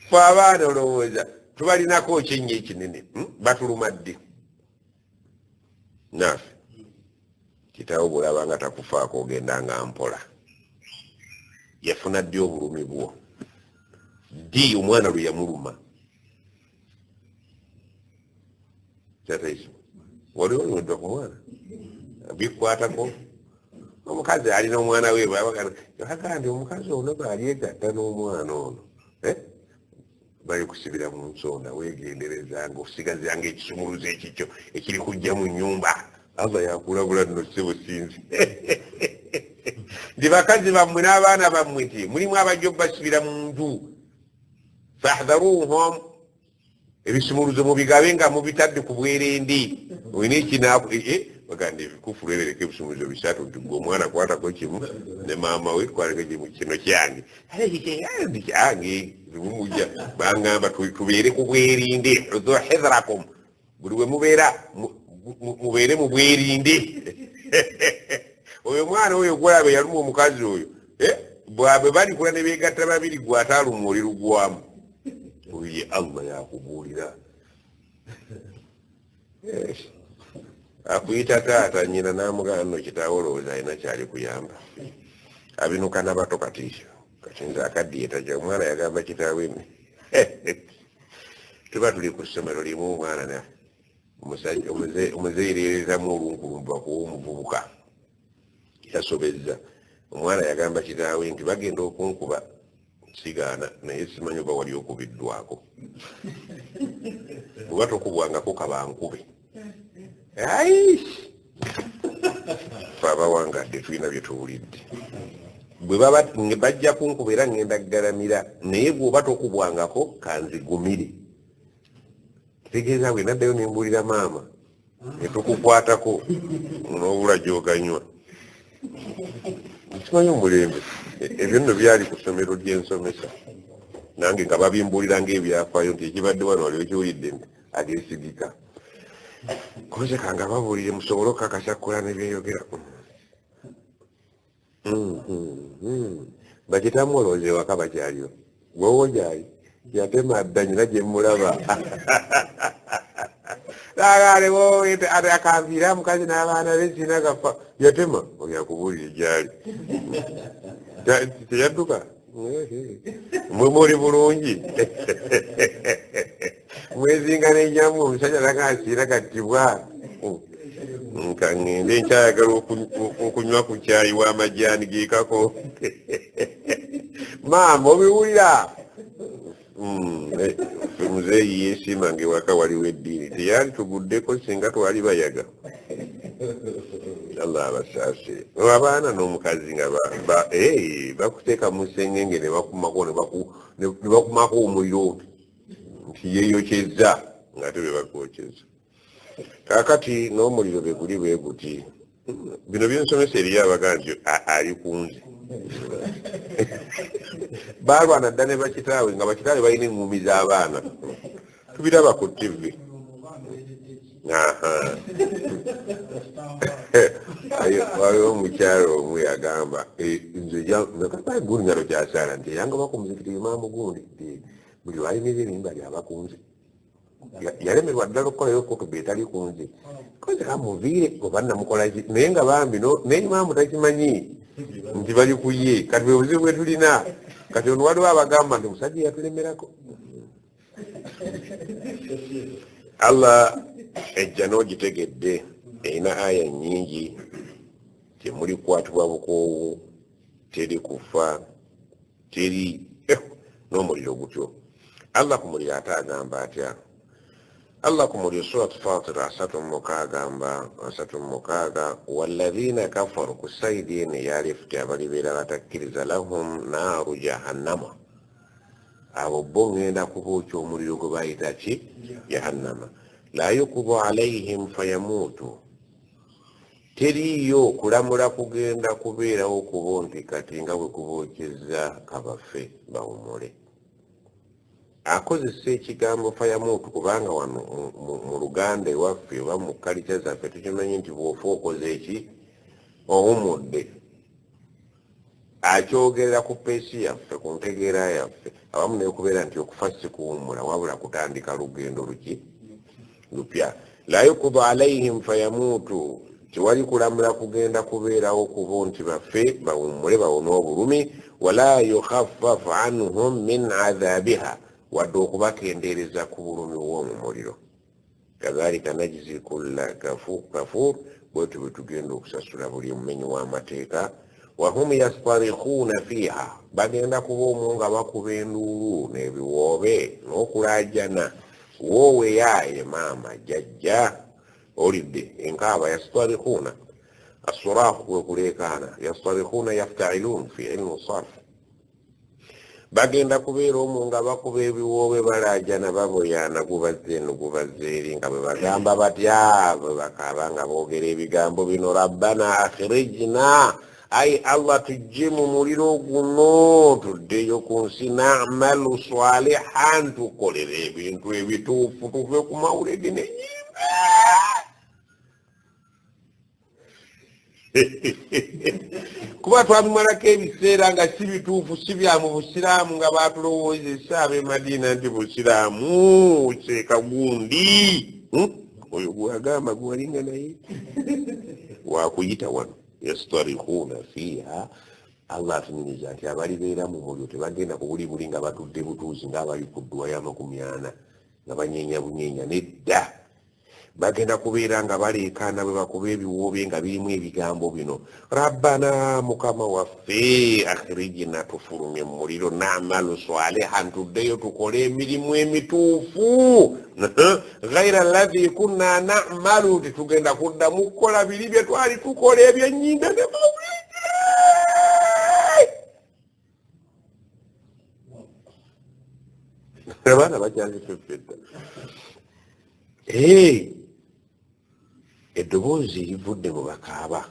fe abaana olowooza tubalinako ekyennya ekinene batuluma ddi naafe kitaawo bwolaba nga takufaako ogenda nga mpola yafuna ddi obulumi bwo ddi omwana lwe yamuluma kyataiso wali olumidwa ku mwana bikwatako omukazi alina omwana we bwabagaa ndi omukazi ono baalyegatta n'omwana ono bali kusibira mu nsonda weegendereza ng'osigazanga ekisumuluzo ekikyo ekiri kujja mu nnyumba allah yakulabula nno sebusinzi ndi bakazi bammwe n'abaana bammwe ti mulimu abajja obbasibira mu nju fahdharuhum ebisumuluzo mubigabe nga mubitadde ku bwerendi olina ekinaku baganda ebikufulu erereka ebisumuluzo bisatu nti gwe omwana kwatako kimu ne maama we kwaleka kino kyange kyange bimumujja bangamba tubeere ku bwerinde udhu hidhrakum buli we mubeere mu bwerinde oyo mwana oyo gwalabe yaluma omukazi oyo bwabe balikula ne beegatta babiri gwataaluma oli lugwamu oye allah yakubuulira akuyita taata nyina namugamba nno kitaawo olowooza alina kyali kuyamba abinuka nabato kati nze akaddiyeta kya omwana yagamba kitaawe mme tuba tuli ku ssomero limu omwana omuzeereerezamu olunkulumba kuwa omuvubuka yasobezza omwana yagamba kitaawe nti bagenda okunkuba sigaana naye simanyi oba wali okubiddwako oba tokubwangako kabankube fe abawangadde tulina bye tuwulidde bwe bajja kunkuba era ngenda kugalamira naye bw'oba tokubwangako kanzigumire kitegeeza bwe naddayo nembuulira maama netukukwatako n'obula gy'oganywa nkimanyi omulembe ebyo nno byali ku ssomero ly'ensomesa nange nga babimbuulira ngaebyafaayo nti ekibadde wano waliwo kiwulidde nti ageesigika koze kanga babulire musobolo kakasakula nebyeyogera bakitamwoloze waka bakyaliyo gwowo gyali yatema dda nyina gyemulaba lagalewo ate akamvira mukazi n'abaana besina gafa yatema olyakubulire gyali teyadduka mwe muli bulungi mwezinga n'enyamu omusajja nakasiira kattibwa nka ngende enkyayagala okunywa ku kyayi w'amajjaani geekako maama obiwulira muzeeyi yeesiima ng'ewaka waliwo eddiini teyali tuguddeko singa twali bayaga allah abasaase abaana n'omukazi nga bakuteeka mu sengenge ne bakumako omuliro nti yeeyokyeza ng'ate be bakwokeza kaakati n'omuliro be guli bwe guti bino byensomesa eriyo abagaa nti ali kunze baalwana dda ne bakitaawe nga bakitaawe balina eŋŋumi z'abaana tubiraba ku tv waliwo omukyalo omu yagamba nze gulinyalo kyasaala nti eyanga bakumuzikiti imaamu gundi nti buli lwalimiza erimba lyabakunze yalemerwa ddala okukolayo kotobe etali kunze koze kamuviire oba namukolaki naye nga bambi n'imaamu takimanyi nti bali ku ye kati bwe buzibu bwe tulina kati ono waliwo abagamba nti omusajja yatulemerako allah ejja n'ogitegedde erina aya nnyingi temuli kukwatibwa bukoowu teri kufa teri n'omuliro gutyo allah ku muliro ate agamba atya allah ku muliro surat fatir 36 walladhina kafaru ku saidi eno eyalifuti abalibeera batakkiriza lahum naaru jahannama abo bo ngenda kubookya omuliro gwe bayita ki jahannama la yukubu alaihim fayamuutu teriyo kulamula kugenda kubeerawo kubo nti kati nga bwe kubookyeza kabafe bawumule akozesa ekigambo fayamuutu kubanga wano mu luganda ewaffe oba mu kalica zaffe tukimanyi nti bw'ofa okoze eki owumudde akyogerera ku peesi yaffe ku ntegeera yaffe awamu nekubeera nti okufa si kuwumula wabula kutandika lugendo lupya la yukubu alaihim fayamuutu tiwali kulamula kugenda kubeerawo kubo nti baffe bawumule bawone obulumi wala yukhaffafu anhum min adhabiha wadde okubakendeereza ku bulumi bw'omu muliro kadhalika najzi kulla kafur bwetu bwe tugenda okusasula buli mumenyi w'amateeka wahum yastarikhuuna fiiha bagenda kuba omwo nga bakuba enduulu n'ebiwoobe n'okulaajana woowe yaaye maama jjajja olidde enkaaba yastarikhuuna assuraaku kwe kuleekaana yastarikhuuna yaftailuun fi ilmu sarf bagenda kubeera omwo nga bakuba ebiwoobe balaajana baboyaana gubazze eno gubazze eri nga bwe bagamba batya bwe bakaaba nga boogera ebigambo bino rabbana akhirijna ayi allah tujje mu muliro guno tuddeyo ku nsi na'malu salihan tukolere ebintu ebituufu tuve ku mawuledi n'enyimba kuba twabimalako ebiseera nga si bituufu si bya mu busiraamu nga baatulowoozesa ab'e madiina nti busiraamu seeka gundi oyo gwagamba gwalinga naye wakuyita wano yastarikhuuna fiiha allah atunyiriza nti abalibeera mu muliro tebagenda kubuli buli nga batudde butuuzi ng'abali ku dduwa ya 40 nga banyeenya bunyeenya nedda bagenda kubeera nga baleekaana bwe bakuba ebiwoobe nga birimu ebigambo bino rabbana mukama waffe akhirijina tufulumye mu muliro na'malu salihan tuddeyo tukole emirimu emituufu ghaira alladhi kunna na'malu titugenda kuddamu kukola biri bye twali tukola ebyennyinda ne mawulide abaana bakyazifeffedda eddoboozi livudde mu bakaaba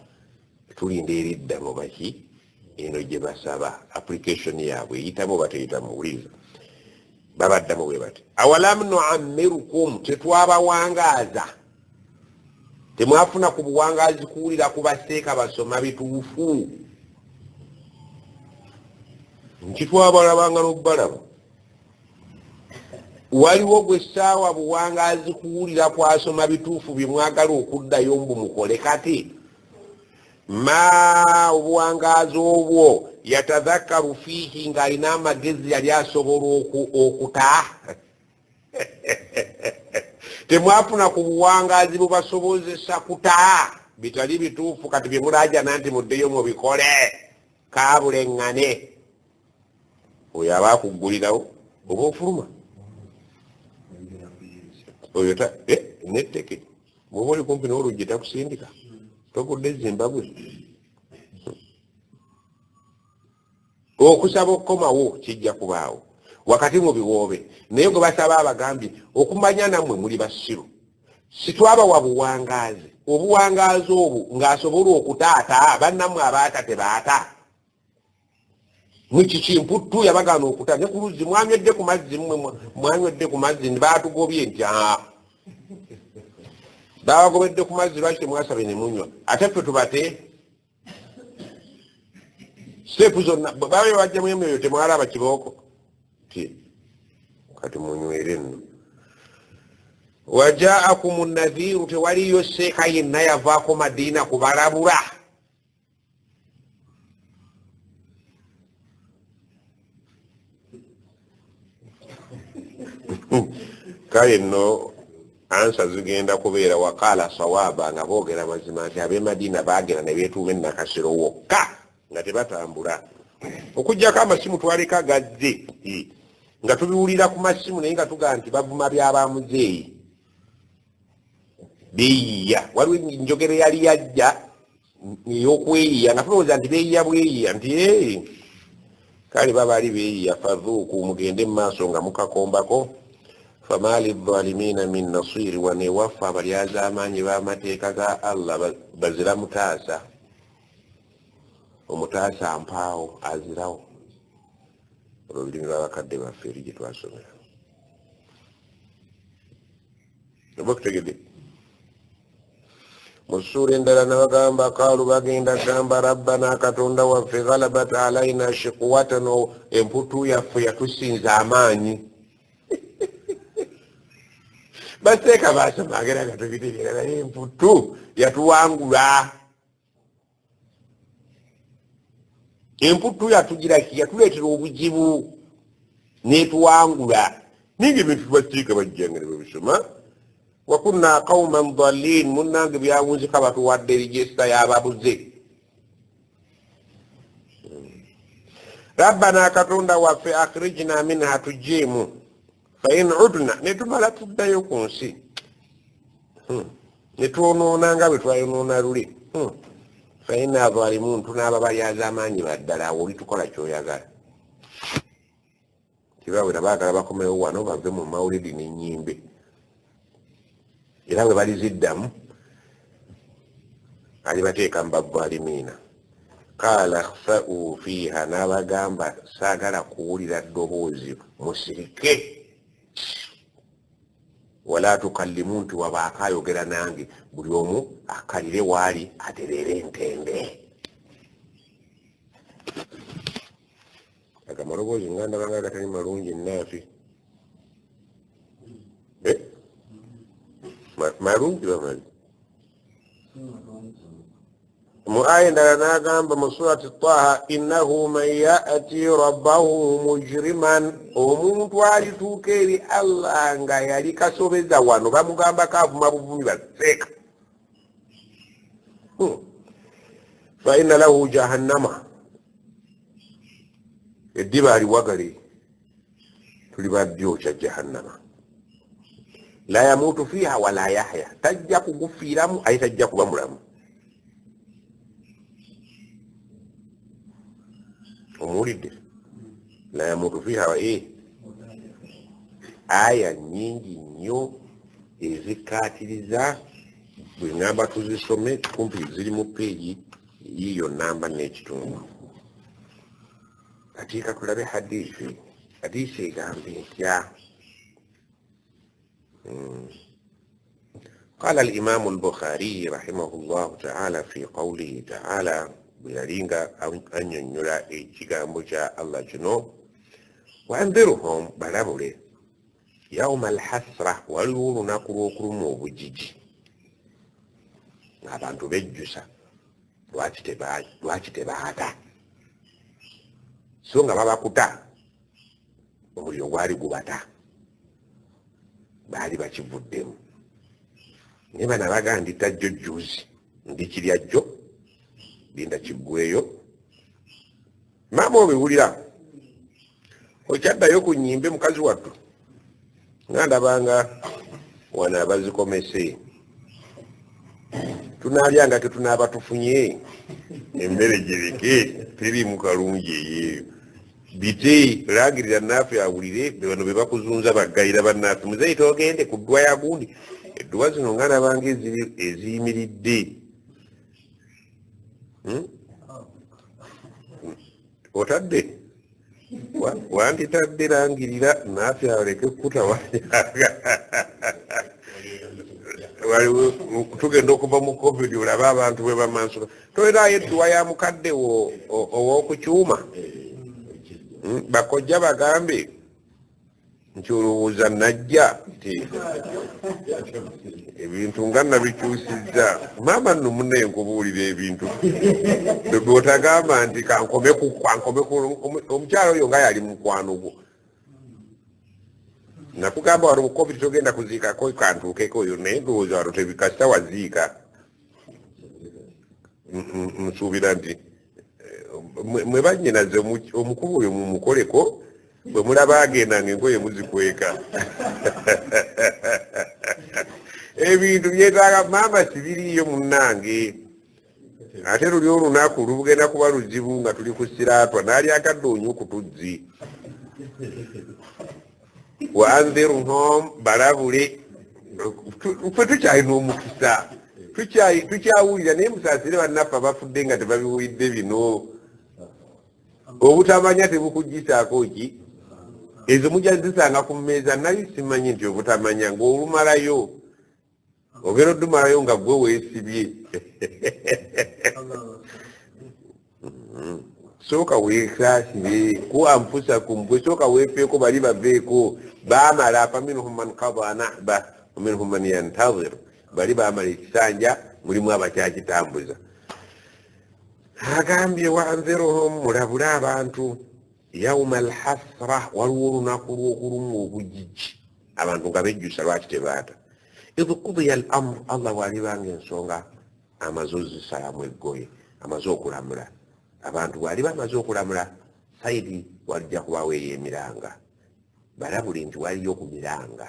tulinda eridda mu baki eno gye basaba application yaabwe eyitamu bateyitamu wuliza babaddamu bwe bati awalam nuammirukum tetwabawangaaza temwafuna ku buwangazi kuwulira ku baseeka basoma bituufu nkitwabalabanga n'obbalaba waliwo gwe ssaawa buwangazi kuwulira kwasoma bituufu bye mwagala okuddayo mbu mukole kati ma obuwangazi obwo yatadhakkaru fiihi ng'alina amagezi yali asobola okuta temwafuna ku buwangazi bubasobozesa kuta bitali bituufu kati bye mulajana nti muddeyo mubikole kabuleŋŋane oyo aba akuggulirawo oba ofuluma oyo netteke bwoba oli kumpi n'oluggi takusindika togudde Zimbabwe okusaba okukomawo kijja kubaawo wakati mu biwoobe naye gwe basaba abagambye okumanya nammwe muli basiru sitwabawa buwangazi obuwangazi obwo ng'asobola okutaata bannammwe abaata tebaata mukiki-mputtu yabagaana okuta ne ku luzzi mwanywedde ku mazzi mwanywedde ku mazzi nebatugobye nti bawagobedde ku mazzi lwaki temwasabe ne munywa ate ffe tubate seepu zonna babe bajja mwemyoyo temwalaba kibooko kati munywere nno wajaakumu nadhiru tewaliyo seeka yenna yavaako madiina kubalabula kale nno ansa zigenda kubeera wakaala sawaaba nga boogera mazima nti ab'e Madiina baagera ne beetuuma ennakasiro wokka nga tebatambula okugjako amasimu twaleka gazze nga tubiwulira ku masimu naye nga tugaa nti bavuma byabamuzeeyi beeyiya waliwo enjogero yali yajja ey'okweyiya nga tulowooza nti beeyiya bweyiya nti kale babaali beeyiya fadhuuku mugende mu maaso nga mukakombako famali dhalimina min nasiri wanewaffe abalyaza amaanyi b'amateeka ga Allah bazira mutaasa omutaasa mpaawo azirawo olulimi lw'abakadde baffe eri gye twasomera oba kutegedde mu ssuura endala nabagamba kaalu bagenda gamba rabbana katonda waffe ghalabat alaina shiqwatano emputu yaffe yatusinza amaanyi baseeka basoma agera nga tubitegeera naye emputu yatuwangula emputu yatugiraki yatuleetera obuzibu netuwangula ninga ebintu bakiika bajjanga ne babisoma wakunna qauman dhalin munnange byawunzika batuwadde regisita y'ababuze rabbana katonda waffe akhrijna minha tujiemu fain udna netumala tuddayo ku nsi netwonoona nga bwe twayonoona luli faina dhalimun tunaaba balyaza amaanyi baddala awo olitukola kyoyagala kibawera baagala bakomewo wano bave mu mawulidi n'ennyimbe era bwe baliziddamu alibateeka mu badhalimiina qaala khfa'u fiiha n'abagamba saagala kuwulira ddoboozi musirike wala tukallimu nti wabaako ayogera nange buli omu akalire waali atereere entende amaloboozi nga ndabanga agatali malungi nnaafi malungi bamali mu aya endala n'agamba mu surati Taha innahu man ya'ti rabbahu mujriman omuntu alituuka eri Allah nga yali kasobeza wano bamugamba kaavuma buvumi baseeka fa inna lahu jahannama eddiba aliwagale tuli babyokya jahannama la yamuutu fiiha wala yahya tajja kugufiiramu aye tajja kuba mulamu omuwulidde la yamuutu fiiha aya nyingi nnyo ezikkaatiriza bwe ngamba tuzisome kumpi ziri mu peegi yiyo namba n'ekitundu katika tulabe hadisi egamba etya قال الإمام البخاري رحمه الله تعالى في قوله تعالى بيرينغا أن ينيرا إيجيغامبو جاء الله جنو وأنذرهم بلابولي يوم الحسرة والور نقرو كرمو بجيجي abantu bejjusa lwaki tebaata so nga babakuta omuliro gwali gubata baali bakivuddemu naye bana bagaa ndi tajjo juzi ndi kirya jjo linda kiggweyo maama obiwulira okyaddayo ku nnyimbe mukazi wattu nga ndabanga wano abazikomese tunalyanga tetunaaba tufunye emmere gyereke teri mu kalungi eyeeyo bite langirira naffe awulire bano be bakuzunza baggayira bannaffe muzeeyita ogende ku ddwa ya gundi edduwa zino nga nabanga eziyimiridde otadde wanditadde langirira naffe aleke kutawayaga tugenda okuva mu covid olabe abantu bwe bamansula tolinayo edduwa ya mukadde ow'okukyuma bakojja bagambe nti olowooza najja ebintu nga nabikyusizza maama nno munnaye nkubuulira ebintu bwotagamba nti kankome omukyalo oyo nga yali mukwano gwo nakugamba wano mu covid togenda kuziikako kantuukeko oyo naye ndowooza wano tebikasita waziika nsuubira nti mwe bannyinaze omukubu oyo mumukoleko bwe mulaba agendanga engoye muzikweka ebintu byetaaga maama sibiriiyo munnange ate luli olunaku lugenda kuba luzibu nga tuli ku siraatwa naali akaddoonyi okutuzzi waanzirhum balabule ffe tukyalina omukisa tukyawulira naye musaasire bannaffe abafudde nga tebabiwulidde bino obutamanya tebukugisaako ki ezo mujja zisanga ku mmeeza nali simanyi nti obutamanya ng'olumalayo ogenda odumalayo nga gwe weesibye sooka weesaasire kuwanfusa kumbwe sooka weefeeko bali baveeko baamala faminhum man qada nahba waminhum man yantazir bali baamala ekisanja mulimu abakyakitambuza agambye wanziruhum mulabule abantu yauma alhasra waliwo olunaku lw'okulumu obujiji abantu nga bejjusa lwaki tebaata idh qudiya al amr allah bwalibanga ensonga amaze ozisalamu eggoye amaze okulamula abantu bwali bamaze okulamula saidi walijja kubaawo eyo emiranga balabule nti waliyo ku miranga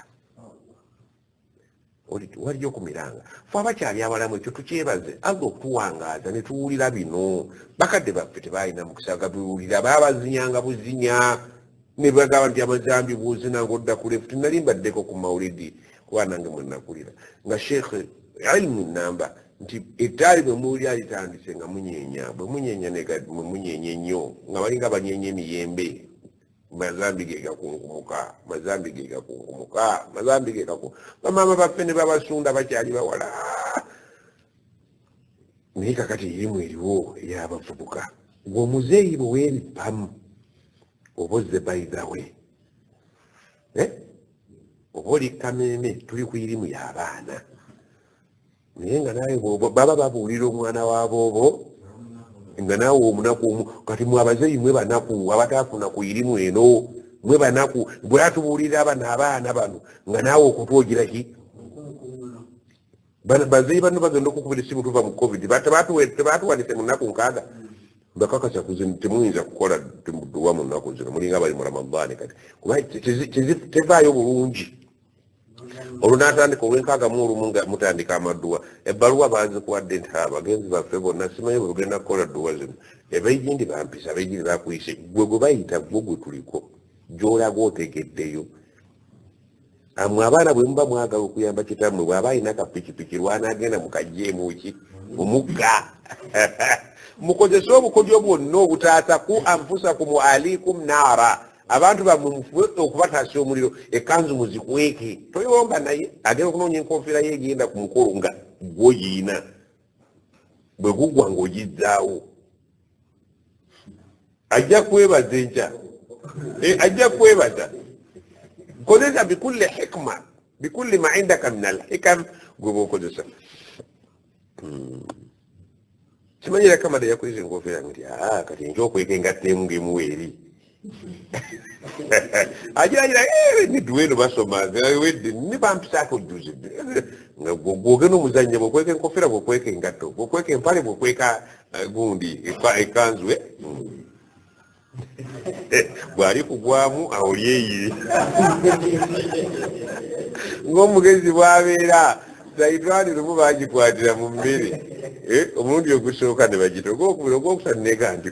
waliyo ku miranga fe abakyali abalamu ekyo tukyebaze allah okutuwangaaza ne tuwulira bino bakadde baffe tebalina mukisa gabiwulira baabazinyanga buzinya ne bagamba nti amazambi buuzina ng'odda kulefu tinali mbaddeko ku mawulidi kuba nange mwenakulira nga sheekhe ilmu namba nti ettaali bwe muwuli alitandise nga munyeenya bwe munyeenya mwe munyeenya ennyo nga balinga banyeenya emiyembe mazambi ge gakungumuka mazambi ge gakungumuka mazambi ge bamaama baffe ne babasunda bakyali bawala naye kakati erimu eriwo ey'abavubuka ng'omuzeeyi bwe weeripamu oba ozze bayidawe oba oli kameeme tuli ku irimu y'abaana naye nga naye baba babuulira omwana waboobo nga naawe omunaku omu kati mwe abazeeyi mwe banaku abataafuna ku irimu eno mwe banaku bwe atubuulira abaana bano nga naawe okutwogira ki bazeeyi bano bagenda okukubira essimu tuva mu covid tebatuwanise mu nnaku nkaaga bakakasa kuzino temuyinza kukola temuduwa mu nnaku zino mulinga bali mu ramadaani kati kuba tevaayo bulungi olunatandika olwenkaaga mu olumu nga mutandika amadduwa ebbaluwa bazikuwadde nti abagenzi baffe bonna simanyi bwe bagenda kukola dduwa zino ebeigindi bampisa abeigindi bakuyise gwe gwe bayita gwe gwe tuliko gy'olaga otegeddeyo amwe abaana bwe muba mwagala okuyamba kitammwe bw'aba alina kapikipiki lwanaagenda mukajjeemuki omugga mukozese obukodyo bwonna obutaasa ku anfusakum alikum naara abantu bamufwe okubatasa omuliro ekanzu muzikweke toyomba naye agenda okunoonya enkofiira ye egenda ku mukolo nga gwoyiina bwe gugwa ng'ogizzaawo ajja kwebaza enkya ajja kwebaza kozesa bikulli hikma bikulli ma indaka min alhikam gwe bookozesa kimanyira kamada yakweza enkofiira nti kati nja okweka engatta emu ng'emuweeri ajiragira niduweno basoma wedde nibampisaako ojuzi nga gwogena omuzanya bwekweka enkofiira bwekweka engatto bwekweka empale bwekweka gundi ekanzu bwali kugwamu awolyeyi ng'omugezi bwabeera saitwani lumu bagikwatira mu mmere omulundi ogusooka ne bagita ogwokubiri ogwokusatu nega nti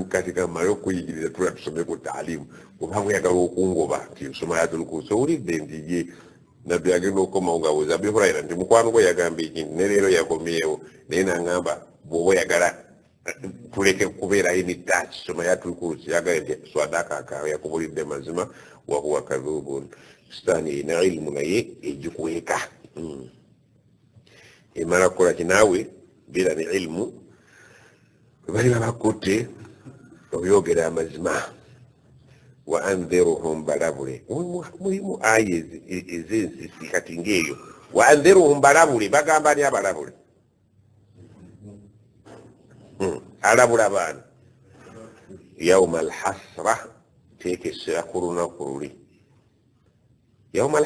kati kamale okuyigiriza tula tusome ku taalimu oba bweyagala okungoba nti nsoma yatulukusa owulidde nti ye nabbi agenda okukomawo ngabuuza Abi Hurayra nti mukwano gwe yagamba ekintu ne leero yakomyewo naye nangamba bw'oba oyagala tuleke kubeerayo nitaaki soma yatulukusa yagala nti swadaka akawe yakubulidde mazima wahuwa kadhubun sitaani erina ilimu naye egikuweeka emala kukola kinaawe beera ne ilimu bali babakutte obyogera amazima wa andhiruhum balabule mulimu aya ez'ensisi kati ng'eyo wa andhiruhum balabule bagamba ni abalabule alabula abaana yauma alhasra teekesera ku lunaku luli yauma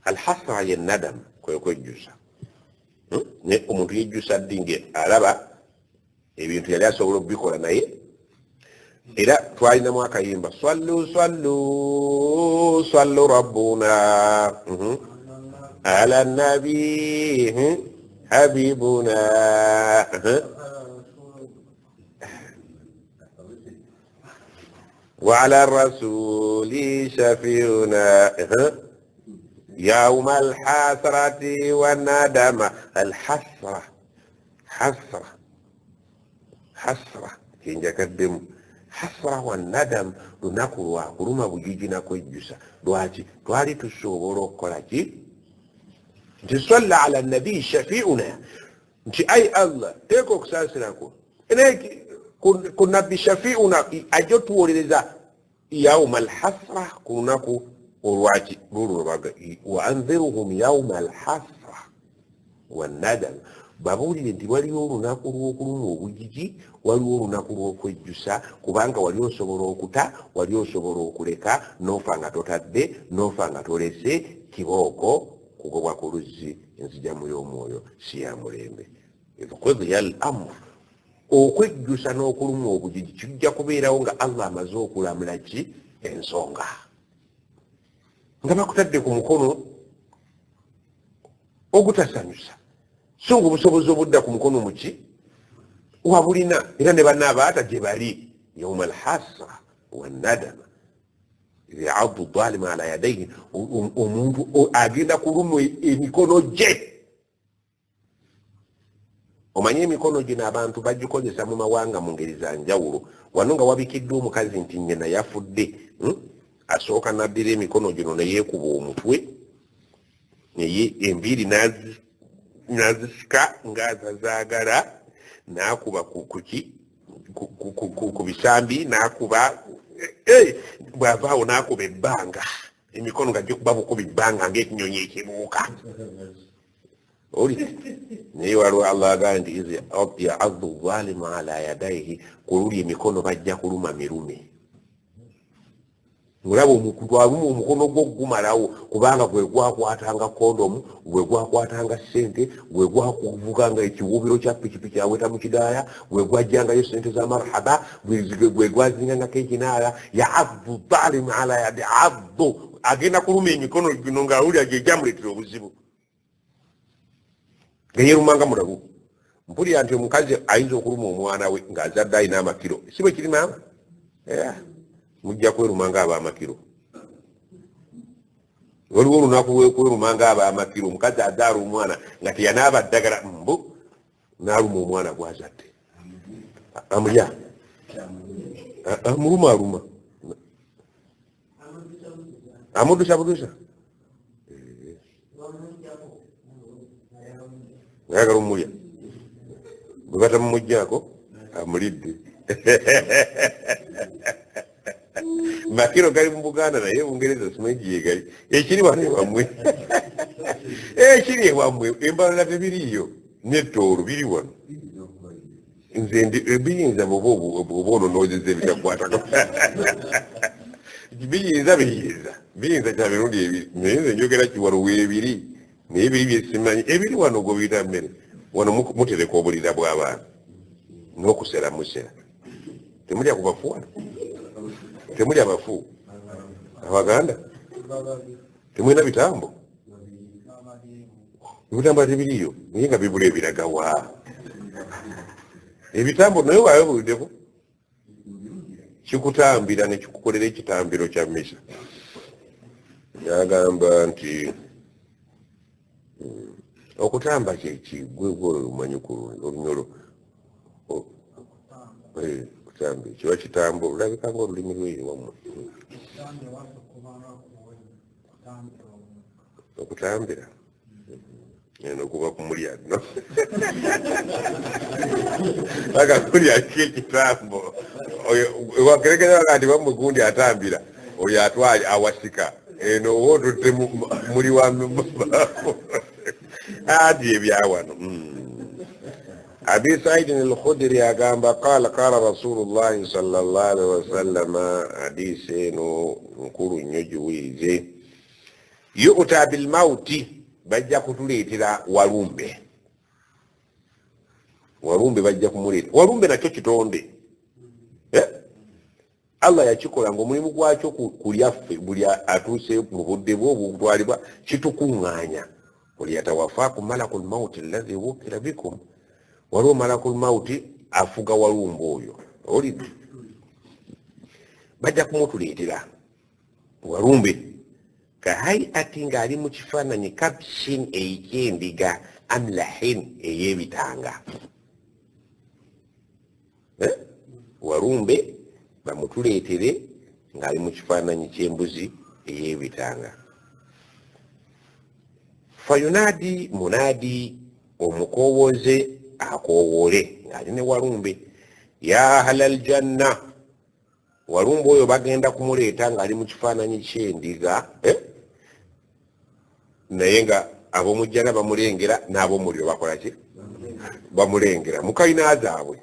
alhasra ye nadamu kwejjusa ne omuntu yejjusa ddinge alaba ebintu yali asobola okubikola naye era twalinamu akayimba sallu rabbuna ala nabi habibuna wa ala rasuli shafiuna يوم الحسرة والندم الحسرة حسرة كينجا كدم حسرة والندم لنقروا قرما بجيجنا كويجوسا دواتي توالي تشوغورو كولاكي تصلى على النبي شفيعنا انت اي الله تيكو كساسناكو انك كنا بشفيعنا اجوت ولذا يوم الحسرة كناكو olwaki lululubaga wa anziruhum yauma alhasra wannadam babuulire nti waliwo olunaku lw'okuluma obujiji waliwo olunaku lw'okwejjusa kubanga wali osobola okuta wali osobola okuleka noofa nga totadde noofa nga tolese kibooko kugobwa ku luzzi enzijamu y'omwoyo si ya mulembe qudiya al amr okwejjusa n'okuluma obujiji kijja kubeerawo nga Allah amaze okulamula ki ensonga nga bakutadde ku mukono ogutasanyusa so nga obusobozi obudda ku mukono muki wabulina era ne bannabaata gye bali yauma alhasra wannadama ya'addu adh-dhalima ala yadayhi omuntu agenda kulumwa emikono gye omanye emikono gino abantu bagikozesa mu mawanga mu ngeri za njawulo wano nga wabikiddwa omukazi nti nnyina yafudde asooka naddira emikono gino neyeekuba omutwe naye enviiri nazisika ngaazazaagala nakuba ku bisambi nakuba bwavaawo nakuba ebbanga emikono nga gikuba bukuba ebbanga ngaekinyonyi ekibuuka oli naye waliwo Allah agamba nti ya'addu adh-dhalimu ala yadayhi kululi emikono bajja kuluma mirume mulaba omuntu aluma omukono gwo gumalawo kubanga gwe gwakwatanga kondomu gwe gwakwatanga ssente gwe gwakuvuganga ekiwubiro kya pikipiki aweta mu kidaaya gwe gwajjangayo ssente za marhaba gwe gwazingangako ekinaala ya'addu adh-dhalimu ala yadi addu agenda kuluma emikono gino ng'awulira gyejamuleetera obuzibu ngeyerumanga mulabu mpulira nti omukazi ayinza okuluma omwana we ng'azadde alina amakiro si bwe kiri maama mujja kwerumanga ab'amakiro waliwo olunaku lwekwerumanga ab'amakiro omukazi azaala omwana nga teyanaaba ddagala mbu n'aluma omwana gwazadde amulya amuluma aluma amudusha ngayagala omulya bwe batamumuggyako amulidde makiro gali mu Buganda naye Bungereza simanyi gyegali ekiri wano ewammwe ekiri ewammwe embalala tebiriiyo n'ettoolo biri wano nze biyinza bwoba ononoozeza ebitakwatako biyinza kya mirundi ebiri naye nze njogera kiwalo weebiri naye ebiri byesimanyi ebiri wano gwe biyita mmere wano mutereka obulira bw'abaana n'okusera musera temulya ku bafu wano temulya bafu Abaganda temulina bitambo ebitambo tebiriiyo naye nga bibula ebiragawa ebitambo naye waayo buliddeko kikutambira ne kikukolera ekitambiro kya mmisa yagamba nti okutamba kyeki gwe omanyi ku olunyolo okutambi kiba kitambo olabika ngaolulimi lweyo wammwe okutambira eno kuba kumulya no akulya ekitambo wakerekera nti bamwe gundi atambira oyo atwali awasika eno wotutte muli wa adi ebyawano Abi Said al-Khudri agamba qala Rasulullah sallallahu alaihi wasallam hadisi eno nkulu nnyo giwirize yu'ta bil mauti bajja kutuleetera walumbe bajja kumuleeta walumbe nakyo kitonde Allah yakikola ng'omulimu gwakyo kulyaffe buli atuuse mu budde bwe obutwalibwa kitukuŋŋaanya qul yatawaffakum malakul mauti alladhi wukila bikum waliwo malakul mauti afuga walumbe oyo olidde bajja kumutuleetera walumbe kahayati ng'ali mu kifaananyi kabshin ekyendiga amlahin ey'ebitanga walumbe bamutuleetere ng'ali mu kifaananyi ky'embuzi ey'ebitanga fayunaadi munaadi omukowooze akoowoole ng'ali ne walumbe ya ahlal janna walumbe oyo bagenda kumuleeta ng'ali mu kifaananyi ky'endiga naye nga ab'omujjana bamulengera n'ab'omuliro bakola ki bamulengera mu kayina zaabwe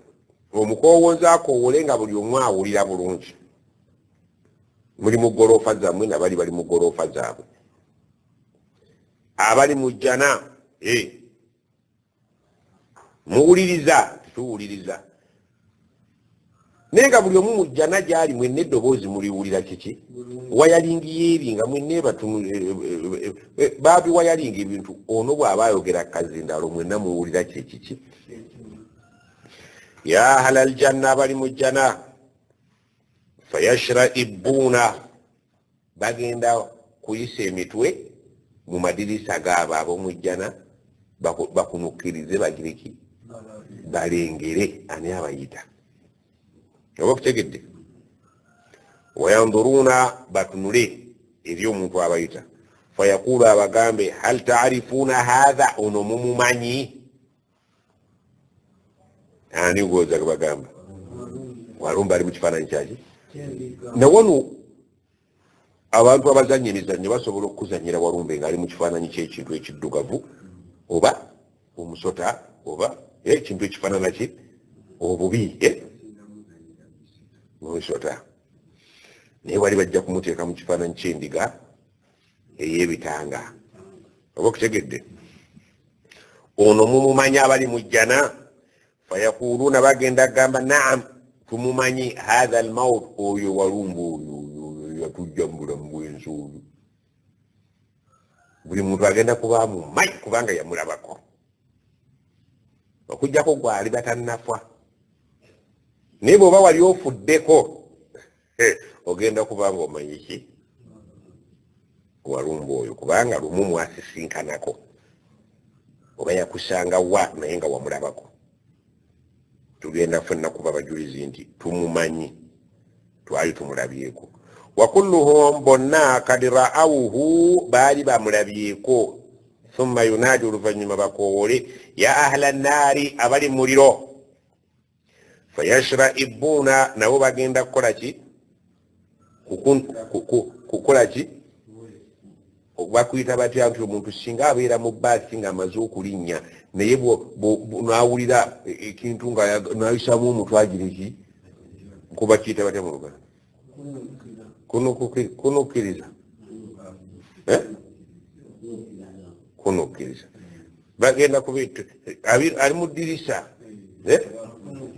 omukowooza akoowole nga buli omu awulira bulungi muli mu ggoloofa zammwe nabali bali mu ggoloofa zaabwe abali mu jjana muwuliriza tuwuliriza naye nga buli omu mu jjana gy'ali mwenna eddoboozi muliwulira kiki wayalingi yeeri nga mwenna baabi wayalinga ebintu ono bw'aba ayogera kazindalo mwenna muwulira kyekiki ya ahlal janna abali mu jjana fayashraibuuna bagenda kuyisa emitwe mu madirisa gaabo ab'omu jjana bakunukirize bagireki balengere ani abayita oba okutegedde wayanduruuna batunule eri omuntu abayita fayaqulu abagambe hal taarifuuna haatha ono mumumanyi ani ngooza bagamba walumbe ali mu kifaananyi kyaki nawano abantu abazannya emizannyo basobola okuzannyira walumbe ng'ali mu kifaananyi ky'ekintu ekiddugavu oba omusota oba ekintu ekifaanana ki obubi omusota naye wali bajja kumuteeka mu kifaananyi ky'endiga ey'ebitanga oba okutegedde ono mumumanyi abali mu jjana fayaquluuna bagenda kugamba naam tumumanyi hatha almaut oyo walumbe oyo yatujja mu bulamu bw'ensi oyo buli muntu agenda kuba mumanyi kubanga yamulabako okujjako gwali batannafa naye bw'oba wali ofuddeko ogenda kuba nga omanyi ki walumbe oyo kubanga lumu mwasisinkanako oba yakusanga wa naye nga wamulabako tugenda ffenna kuba bajulizi nti tumumanyi twali tumulabyeko وكلهم بنا قد رأوه بالي باملابيكو ثم ينادي الفنما بقولي يا أهل النار أبالي مريرو فيشرئبون نو bagenda kukolaki kukolaki bakuyita batya nti omuntu singa abeera mu baasi nga amaze okulinnya naye nawulira ekintu nga nayisamu omutwagireki kuba kiyita batya mu Luganda kunukiriza kunukiriza bagenda kubita ali mu ddirisa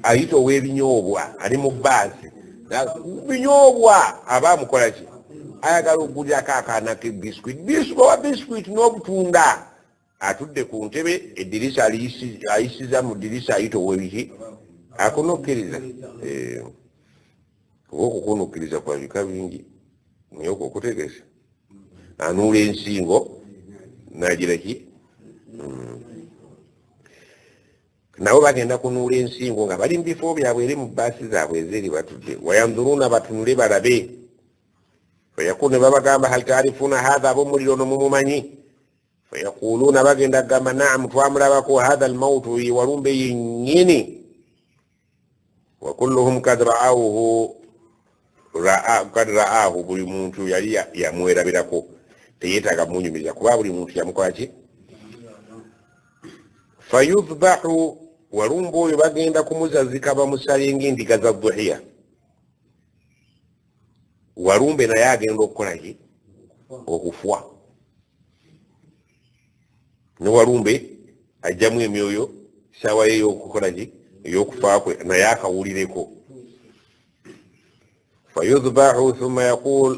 ayita ow'ebinyoobwa ali mu baasi binyoobwa aba mukolaki ayagala okugulirako akaana k'ebiskuiti wa biskuiti n'obutunda atudde ku ntebe eddirisa ayisiza mu ddirisa ayita ow'ebiki akunukiriza oba okukunukiriza kwa bika bingi naye okutegesa anuula ensingo nagiraki nabo bagenda kunuula ensingo nga bali mu bifo byabwe eri mu baasi zaabwe ezeri batudde wayanduruuna batunule balabe fayakunu babagamba hal taarifuuna hatha ab'omuliro nomumumanyi fayaquluuna bagenda kugamba naamu twamulabako hatha almautu walumbe yennyini wakulluhum kad ra'ahu buli muntu yali yamwerabirako teyeetaaga munyumiriza kuba buli muntu yamukolaki fayudbahu walumbe oyo bagenda kumuzazika bamusalenga endiga za dhuhiya walumbe naye agenda okukolaki okufwa ne walumbe ajjamu emyoyo sawa ye y'okukolaki ey'okufaakwe naye akawulireko fayudbahu thumma yaqul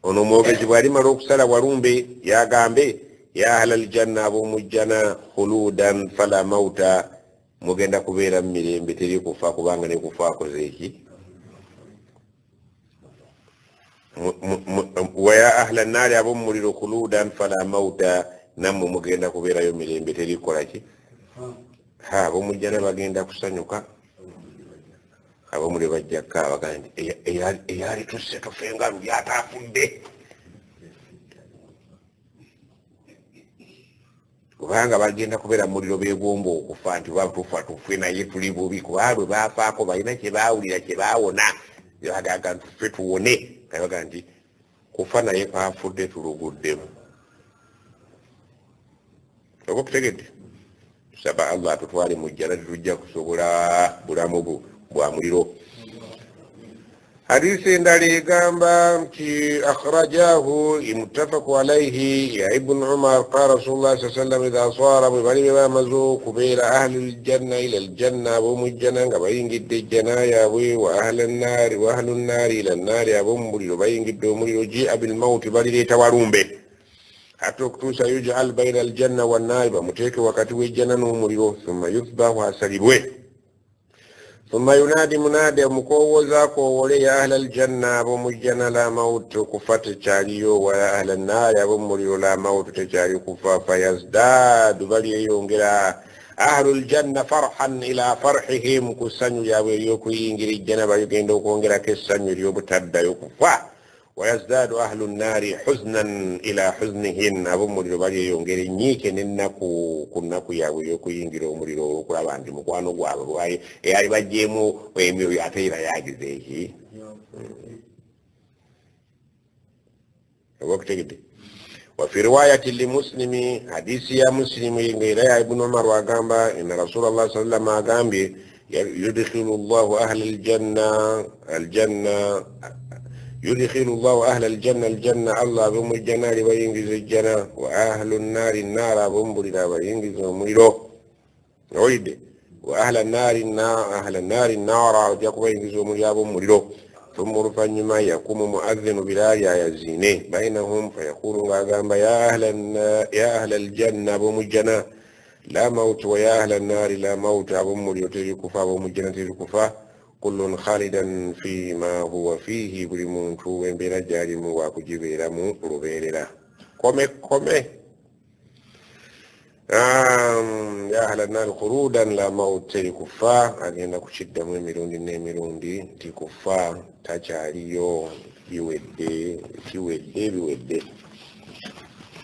ono omwogezi bw'alimala okusala walumbe yagambe ya ahla aljanna ab'omujjana khuludan fala mauta mugenda kubeera mu mirembe teri kufa kubanga ne kufa akoze eki wa ya ahla nnaari ab'omuliro khuludan fala mauta nammwe mugenda kubeerayo mirembe teri kukolaki ab'omujjana bagenda kusanyuka ab'omuliro bajja kukaaba bagandi eyali tusse tufenga luli ataafudde kubanga bagenda kubeera muliro begomba okufa nti tufa tufe naye tuli bubi kuba lwe baafaako balina kyebawulira kyebaawona bagaga tufe tuwone kabaga nti kufa naye kaafudde tuluguddemu oba okutegedde tusaba allah atutwale mu jjana tetujja kusobola bulamu bwa muliro حديث دالي قام في أخرجاه متفق عليه يا ابن عمر قال رسول الله صلى الله عليه وسلم إذا صار بغريب ما مزوق بين أهل الجنة إلى الجنة أبو الجنة قبين قد الجنة يا أبوي وأهل النار إلى النار أبو مريد بين قد مريد جيء بالموت بلي توارون به حتى اكتوس يجعل بين الجنة والنار بمتيك وكتوي الجنة ومريد ثم يصبح وسلبوه ثم ينادي منادي مكوزا كولي يا أهل الجنة بمجنة لا موت كفت تشاريو ويا أهل النار بمريو لا موت تشاريو كفا فيزداد بلي يونجلا أهل الجنة فرحا إلى فرحهم كسنو يابيوكو ينجري الجنة بيوكيندو كونجلا كسنو يوبتد يوكفا ويزداد أهل النار حزنا إلى حزنهن أبو مريو بلي يونجري نيكي ننكو كنكو يابيوكو ينجري مريو كلا باندي مكوانو قوابو eyali bajjemu emyoyo ate era yagize eki obakutegedde wafi riwayati limuslimi hadisi ya muslimu ngaera ya ibnu umar wagamba ina rasulallah sallam agambye yudkhilu llahu ahla aljanna يدخل الله أهل الجنة الله بمجنة لبينجز الجنة وأهل النار النار بمبرنا بينجز وميلو عيد وأهل النار النار جاكو بينجز وميلو مريلو ثم رفن ما يقوم مؤذن بلا يزينه بينهم فيقول غاغام يا أهل الجنة بمجنة لا موت ويا أهل النار لا موت بمريلو تجكفا بمجنة تجكفا كل خالدا فيما هو فيه بلمونتو بين جارم وكجبير مقربيرا كومي يا أهل النار خلودا لا موت تكفا أجينا كشد ميلون دي تكفا تجاريو biwedde.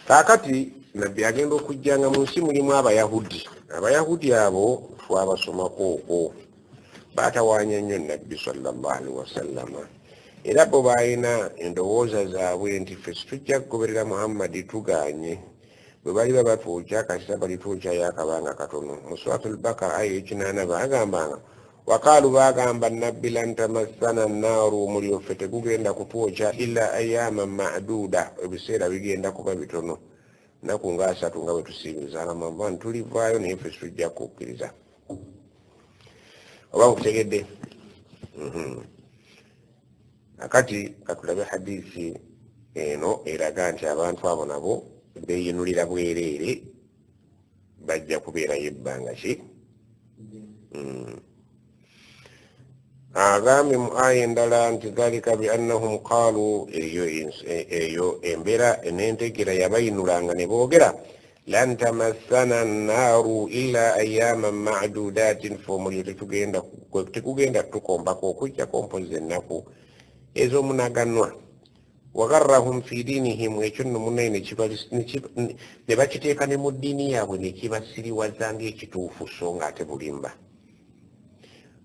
Kaakati nabbi agenda okujjanga mu nsi mulimu abayahudi abo twabasomako okwo baatawaanya nnyo nabbi sallallahu alaihi wasallama era bo baalina endowooza zaabwe nti ffe situjja kugoberera muhammadi tuganye bwe baliba batuukya kasita balituukyayo akabanga katono mu suratul bakara aya 8 bagambanga wakaalu bagamba nabbi lan tamassana nnaaru omuliro ffe tegugenda kutwokya illa ayyaman ma'duda ebiseera bigenda kuba bitono naku nga 3 nga bwe tusiimiza alamamba ntulivaayo naye ffe situjja kukkiriza oba mukutegedde. Akati katulabe hadisi eno eraga nti abantu abo nabo beeyinulira bwereere bajja kubeerayo ebbanga ki. Agambye mu aya endala nti dhalika biannahum qaalu eyo embeera n'entegera yabayinulanga ne boogera lan tamassana nnaaru illa ayyaman ma'dudatin fe omuliro tekugenda tukombako okujjako mpozi ennaku ez'omunaganwa. Wagarrahum fi diinihim ekyo nno munnaye ne bakiteeka ne mu ddiini yaabwe ne kibasiriwaza ng'ekituufu so ng'ate bulimba.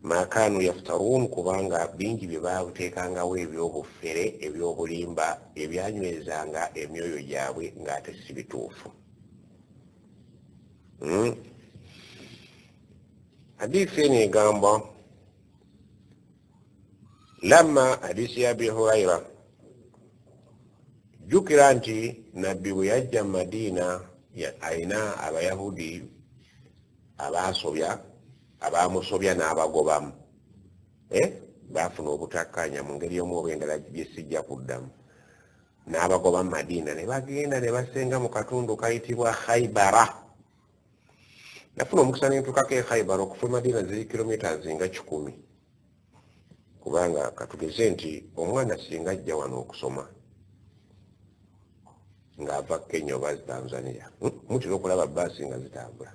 Maakaanu yaftaruun kubanga bingi bye baateekangawo ebyobufere ebyobulimba ebyanywezanga emyoyo gyabwe ng'ate si bituufu. Hadiisi eno egamba lamma hadiisi ya Abi Hurayra jjukira nti nabbi bwe yajja mu Madiina alina abayahudi abaamusobya n'abagobamu baafuna obutakkaanya mu ngeri omu oba endala gye sijja kuddamu n'abagoba mu Madiina ne bagenda ne basenga mu katundu kayitibwa Khaybara. Nafuna omukisa n'entuukako e Khaybara okuva e Madiina ziri kilometers nga 10 kubanga katugeze nti omwana singa ajja wano okusoma ng'ava Kenya oba Tanzania mutera okulaba bbaasi nga zitambula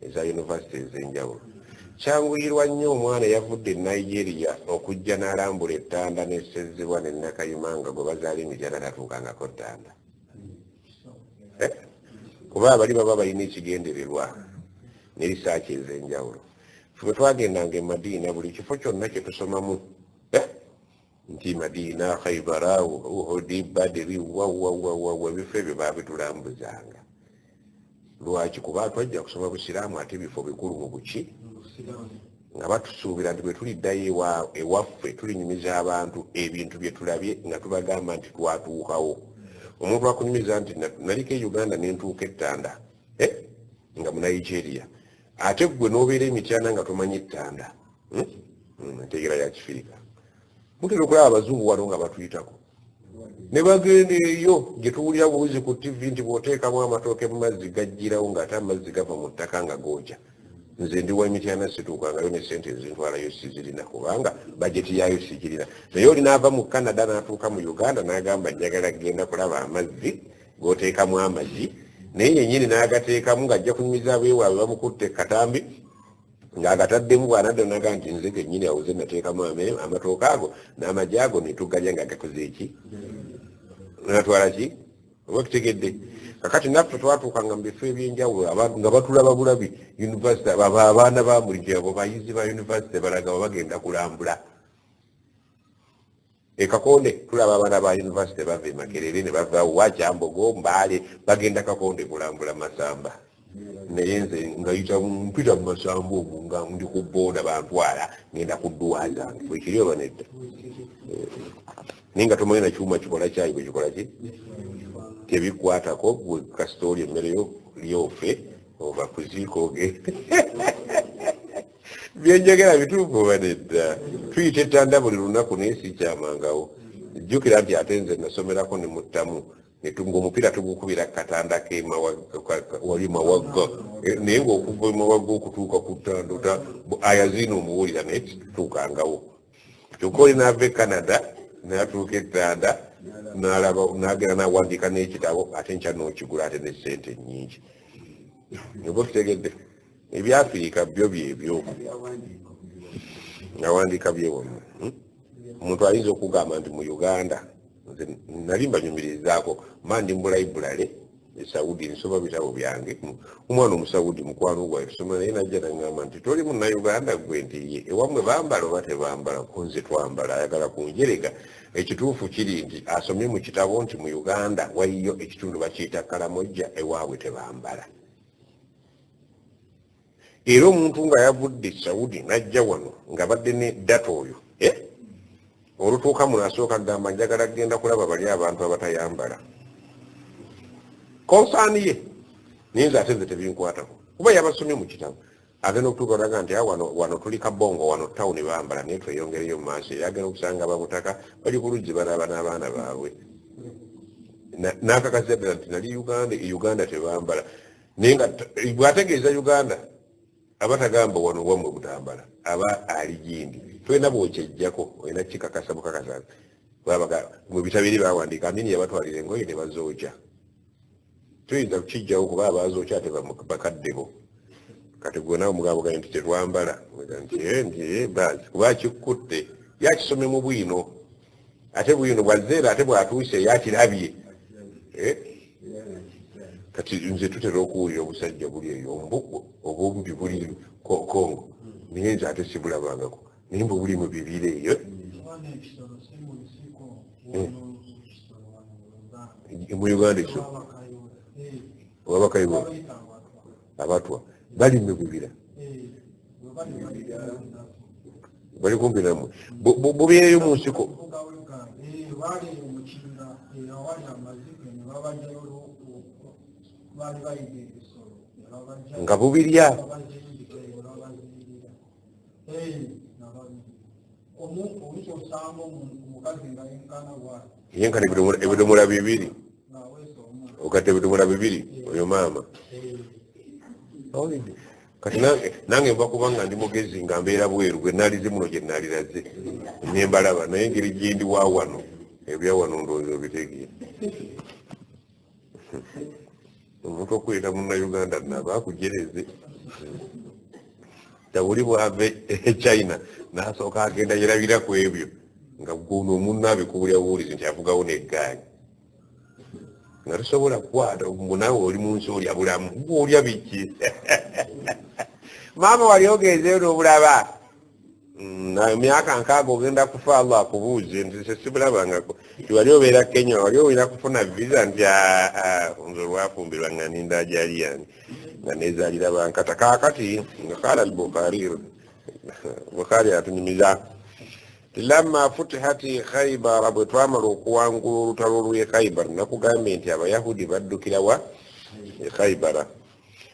eza yunivasite ez'enjawulo. Kyanguyirwa nnyo omwana yavudde e Nigeria okujja n'alambula ettanda n'essezibwa ne Nakayumanga gwe bazaala emityana tatuukangako ttanda kuba abali baba balina ekigendererwa ne risaaki ez'enjawulo. Ffe twagendanga e Madiina buli kifo kyonna kye tusomamu nti Madiina, Khaybara, Uhudi, Badiri, wawawawa ebifo ebyo baabitulambuzanga. Lwaki? Kuba twajja kusoma busiraamu ate ebifo bikulu mu buki nga batusuubira nti bwe tuliddayo ewaffe tulinyumiza abantu ebintu bye tulabye nga tubagamba nti twatuukawo. Omuntu akunyumiza nti naliko e Uganda ne ntuuka ettanda nga mu Nigeria ate gwe n'obeera emityana nga tomanyi ettanda enteegera ya Kifirika. Mutera okulaba abazungu wano nga batuyitako ne bagenda eyo gye tuwulira buuzi ku TV nti bw'oteekamu amatooke mu mazzi gajjirawo ng'ate amazzi gava mu ttaka nga gooja. Nze ndiwa emityana situukangayo ne ssente ezintwalayo sizirina kubanga bajeti yaayo sigirina. Naye oli n'ava mu Canada n'atuuka mu Uganda n'agamba njagala genda kulaba amazzi g'oteekamu amagi naye yennyini n'agateekamu ng'ajja kunyumiza abeewaabwe bamukutte katambi ng'agataddemu bw'anadda n'agamba nti nze gennyini awuze nateekamu amatooke ago n'amagi ago ne tugalya nga gakoze eki natwala ki oba kitegedde. Kakati naffe twatuukanga mu bifo ebyenjawulo abantu nga batulaba bulabi yunivasite abaana ba mulijjo abo bayizi ba yunivasite balaga bagenda kulambula e Kakonde. Tulaba abaana ba yunivasite bava e Makerere ne bava wa Kyambogo Mbale bagenda Kakonde kulambula Masamba. Naye nze ngayita mpita mu Masamba omwo nga ndi ku booda bantwala ngenda kudduwa zange bwekiri oba nedda naye nga tomanyi na kyuma kikola kyayi bwe kikola ki tebikwatako gwe kasitooli emmere yofe oba kuziikoge byenjagala bituufu oba nedda. Tuyita ettanda buli lunaku naye si kyamangawo. Jjukira nti ate nze nasomerako ne muttamu ng'omupiira tugukubira katanda wali Mawagga naye ng'okuva Mawagga okutuuka ku ttandota aya zino omuwulira naye tutuukangawo. Kyokka oli n'ava e Canada n'atuuka ettanda n'agenda n'awandiika n'ekitabo ate nkya n'okigula ate ne ssente nnyingi. Oba kitegedde ebyafirika byo byebyo awandiika byewamu. Omuntu ayinza okugamba nti mu Uganda nali mbanyumirizaako mandi mu library Saudi nsoma bitabo byange omwana omusawudi mukwano gwa tusoma naye najja nangamba nti toli munnayuganda gwe nti ewamwe bambala oba tebambala kunze twambala ayagala kunjerega ekituufu kiri nti asomye mu kitabo nti mu Uganda waliyo ekitundu bakiyita Kalamojja ewaabwe tebambala era omuntu nga yavudde Saudi najja wano nga badde ne data oyo olutuuka munasooka gamba njagala genda kulaba bali abantu abatayambala konsani ye ninza ate nze tebinkwatako kuba yabasomye mu kitabo agenda okutuuka olaga nti wano tuli Kabongo wano tawuni bambala naye tweyongereyo mu maaso yagenda okusanga abamutaka bali ku luggi banaaba n'abaana baabwe n'akakasa ddala nti nali Uganda tebambala naye nga bw'ategeeza Uganda abatagamba wano wamwe butambala aba ali gindi twena bwokyejjako olina kikakasa bukakasa mu bitabiri bawandiika nini yabatwalira engoye ne bazookya tuyinza kukijjawo kuba abazookya ate bakaddebo kati gwe nawe mugabuganye nti tetwambala nti bazi kuba kikutte yakisome mu bwino ate bwino bwazeera ate bwatuuse yakirabye kati nze tutera okuwulira obusajja buli eyo obumbi buli Kongo naye nze ate sibulabangako naye mbu buli mu bibira eyo mu Uganda ekyo wabakayibo abatwa bali mu bibira bali kumpi namwe bubeereyo mu nsiko nga bubirya yenkana ebidomola bibiri okate ebidomola bibiri oyo maama kati nange mba kubanga ndi mugezi nga mbeera bweru gwe nalize muno gye naliraze nembalaba naye engeri gyendi wa wano ebyawano ndowooza obitegeera omuntu okweta munnayuganda naba akujereze tabuli bwave China nasooka agenda yerabira ku ebyo nga guno omunno abikubulya buwulizi nti avugawo n'eggaali nga tosobola kukwata munawe oli mu nsi olya bulamu olya biki maama wali ogezeyo n'obulaba myaka nkaaga ogenda kufa Allah akubuuze nti sibulabangako tiwali obeera Kenya wali owera kufuna visa nti nze olwafumbirwa nga ninda jali yange nga nezalira bankata kaakati nga kala Bukhari atunyumiza lamma futihati Khaybar bwe twamala okuwangula olutalo lw'e Khaybar nakugambye nti abayahudi baddukira wa e Khaybar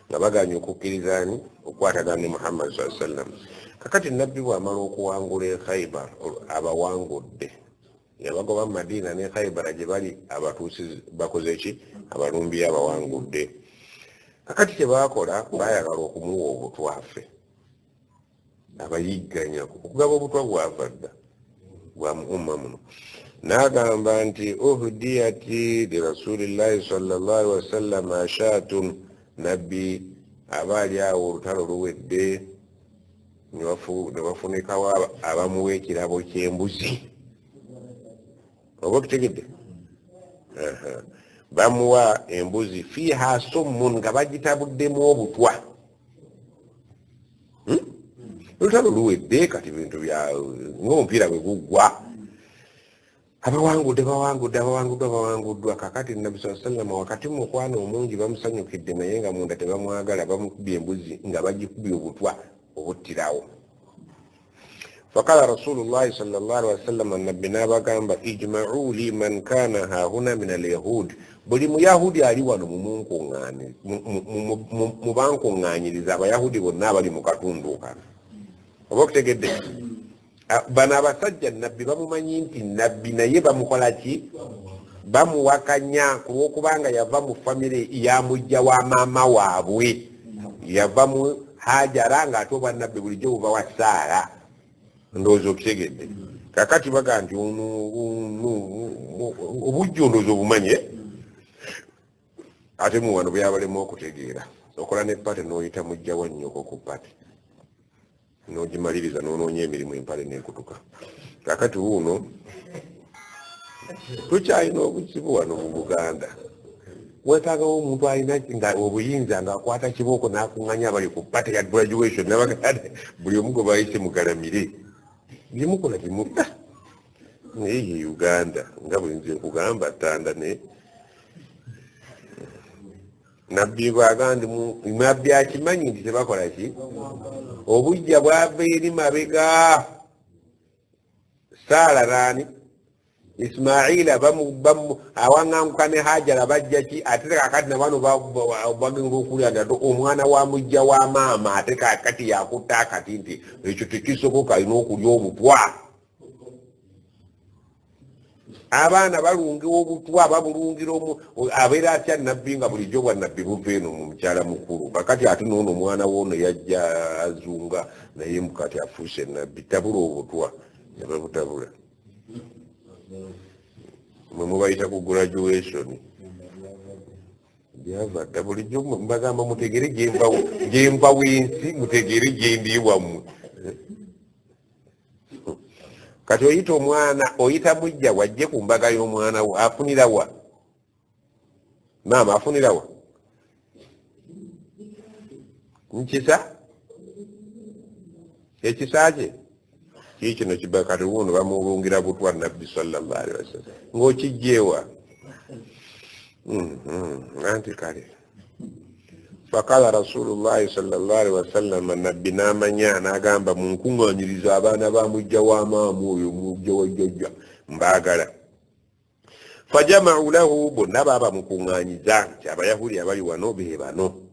nga baganya okukkirizaani okukwatagana ne Muhammad sallallahu alaihi wasallam kakati nabbi bw'amala okuwangula e Khaybar abawangudde yabagoba mu Madiina ne Khaybar gye bali abatuusi bakoze ki abalumbi abawangudde kakati kye baakola baayagala okumuwa obutwafe abayigganya okugaba obutwa bwava dda bwa muumma muno n'agamba nti uhdiyati li rasulillahi sallallahu alaihi wasallam ashatun nabbi abaali awo olutalo luwedde ne bafunikawo abamuwa ekirabo ky'embuzi oba okitegedde bamuwa embuzi fiha summun nga bagitabuddemu obutwa olutalo luwedde kati bintu bya ng'omupiira bwe guggwa abawanguddwa kakati Nabbi sallallahu alaihi wasallam wakati mukwana omungi bamusanyukidde naye nga munda tebamwagala bamukubye embuzi nga bagikubye obutwa obuttirawo faqala rasulullahi sallallahu alaihi wasallam nabbi n'abagamba ijma'u li man kana hahuna min alyahud buli muyahudi ali wano mu bankuŋŋaanyiriza abayahudi bonna abali mu katundu kano oba okutegedde bano abasajja nabbi bamumanyi nti nabbi naye bamukola ki bamuwakanya ku lw'okubanga yava mu famire ya mujja wa maama waabwe yava mu Hajara ng'ate oba nabbi bulijjo buba wa Saara ndowooza okitegedde kakati baga nti obujja ondowooza obumanye ate mu wano byabalemu okutegeera okola ne pate n'oyita mujja wa nnyoko ku pate n'ogimaliriza n'onoonya emirimu empale n'ekutuka kakati wuuno tukyalina obuzibu wano mu Buganda. Weetaagawo omuntu alina nga obuyinza ng'akwata kibooko n'akuŋŋanya abali ku pate ya graduation nabagade buli omu gwe bayise mugalamire byemukola bimutta naye ye Uganda nga bwe nze nkugamba ttanda ne nabbi bwagandi nabbi akimanyi nti tebakola ki obujja bwava eri mabega Saala naani Ismaila awaŋŋanguka ne Hajara bajja ki ate kakati nabano bagenda okulya omwana wa mujja wa maama ate kakati yakutta akati nti ekyo tekisoboka alina okulya obutwa. Abaana balungiwa obutwa babulungira abeera atya nabbi nga bulijjo bwa nabbi buva eno mu mukyala mukulu kakati ate noono omwana woono yajja azunga naye mukati afuuse nabbi tabula obutwa yababutabula mwe mubayita ku graduation byavadda bulijjo mbagamba mutegere gyemba wensi mutegere gyendiiwammwe. Kati oyita omwana oyita mujja wajje ku mbaga y'omwana wo afunira wa maama afunira wa nkisa ekisa kye kikino kiba kati wuno bamulungira butwa nabbi sallallahu alaihi wasallam ng'okijjeewa anti kale fakala rasulullahi sallallahu alaihi wasallam nabbi n'amanya n'agamba munkuŋŋaanyiriza abaana ba mujja wa maamu oyo mujja wa jjajja mbaagala. Fajama'u lahu bonna baba mukuŋŋaanyiza nti abayahudi abali wano be bano.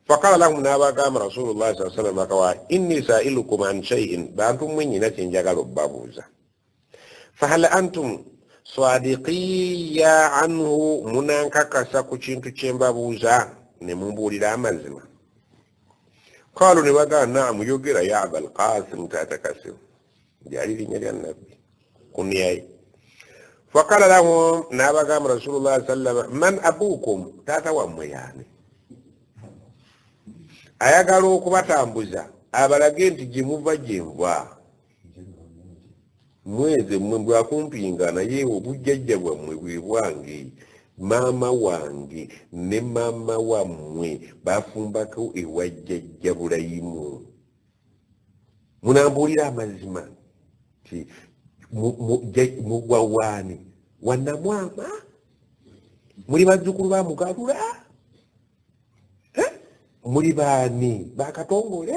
Fakala lahum n'abagamba rasulullahi sallallahu alaihi wasallam akawa inni sa'ilukum an shay'in bantu mmwe nyina kye njagala obbabuuza. Fahal antum swadiqiya anhu munankakasa ku kintu kye mbabuuza ne mumbuulira amazima. Qaalu ne bagamba naamu yogera ya Abal Qaasim taata Kasim lyali linnya lya nabbi kunyaye. Faqala lahum n'abagamba rasulullah sallallahu man abukum taata wammwe yaani ayagala okubatambuza abalage nti gye muva gye nva mweze mmwe bwakumpinga naye obujjajja bwammwe bwe bwange maama wange ne maama wammwe bafumbako ewa jjajja Bulayimu. Munambuulira amazima ti mugwa waani wannamwama muli bazzukulu ba Mugalula muli baani bakatongole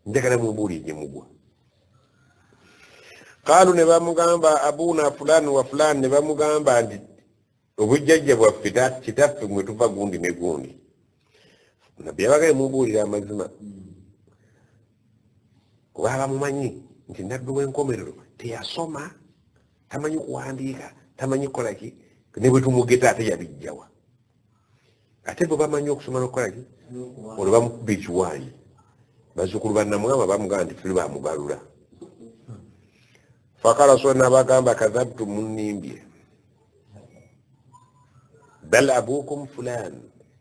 njagala mumbuulire gye mugwa. Kaalu ne bamugamba abuna fulani wa fulani ne bamugamba nti obujjajja bwaffe kitaffe mwe tuva gundi ne gundi. Nabbi yabagaye mumbuulira amazima kuba bamumanyi nti nabbi w'enkomerero teyasoma tamanyi kuwandiika tamanyi kukolaki ne bwe tumugeta ate yabijjawa ate bwe bamanyi okusoma n'okukolaki olwo bamukuba ekiwaanyi. Bazzukulu bannamwama bamugamba nti ffe bamugalula. Fakala so n'abagamba kadhabtu munnimbye bal abukum fulan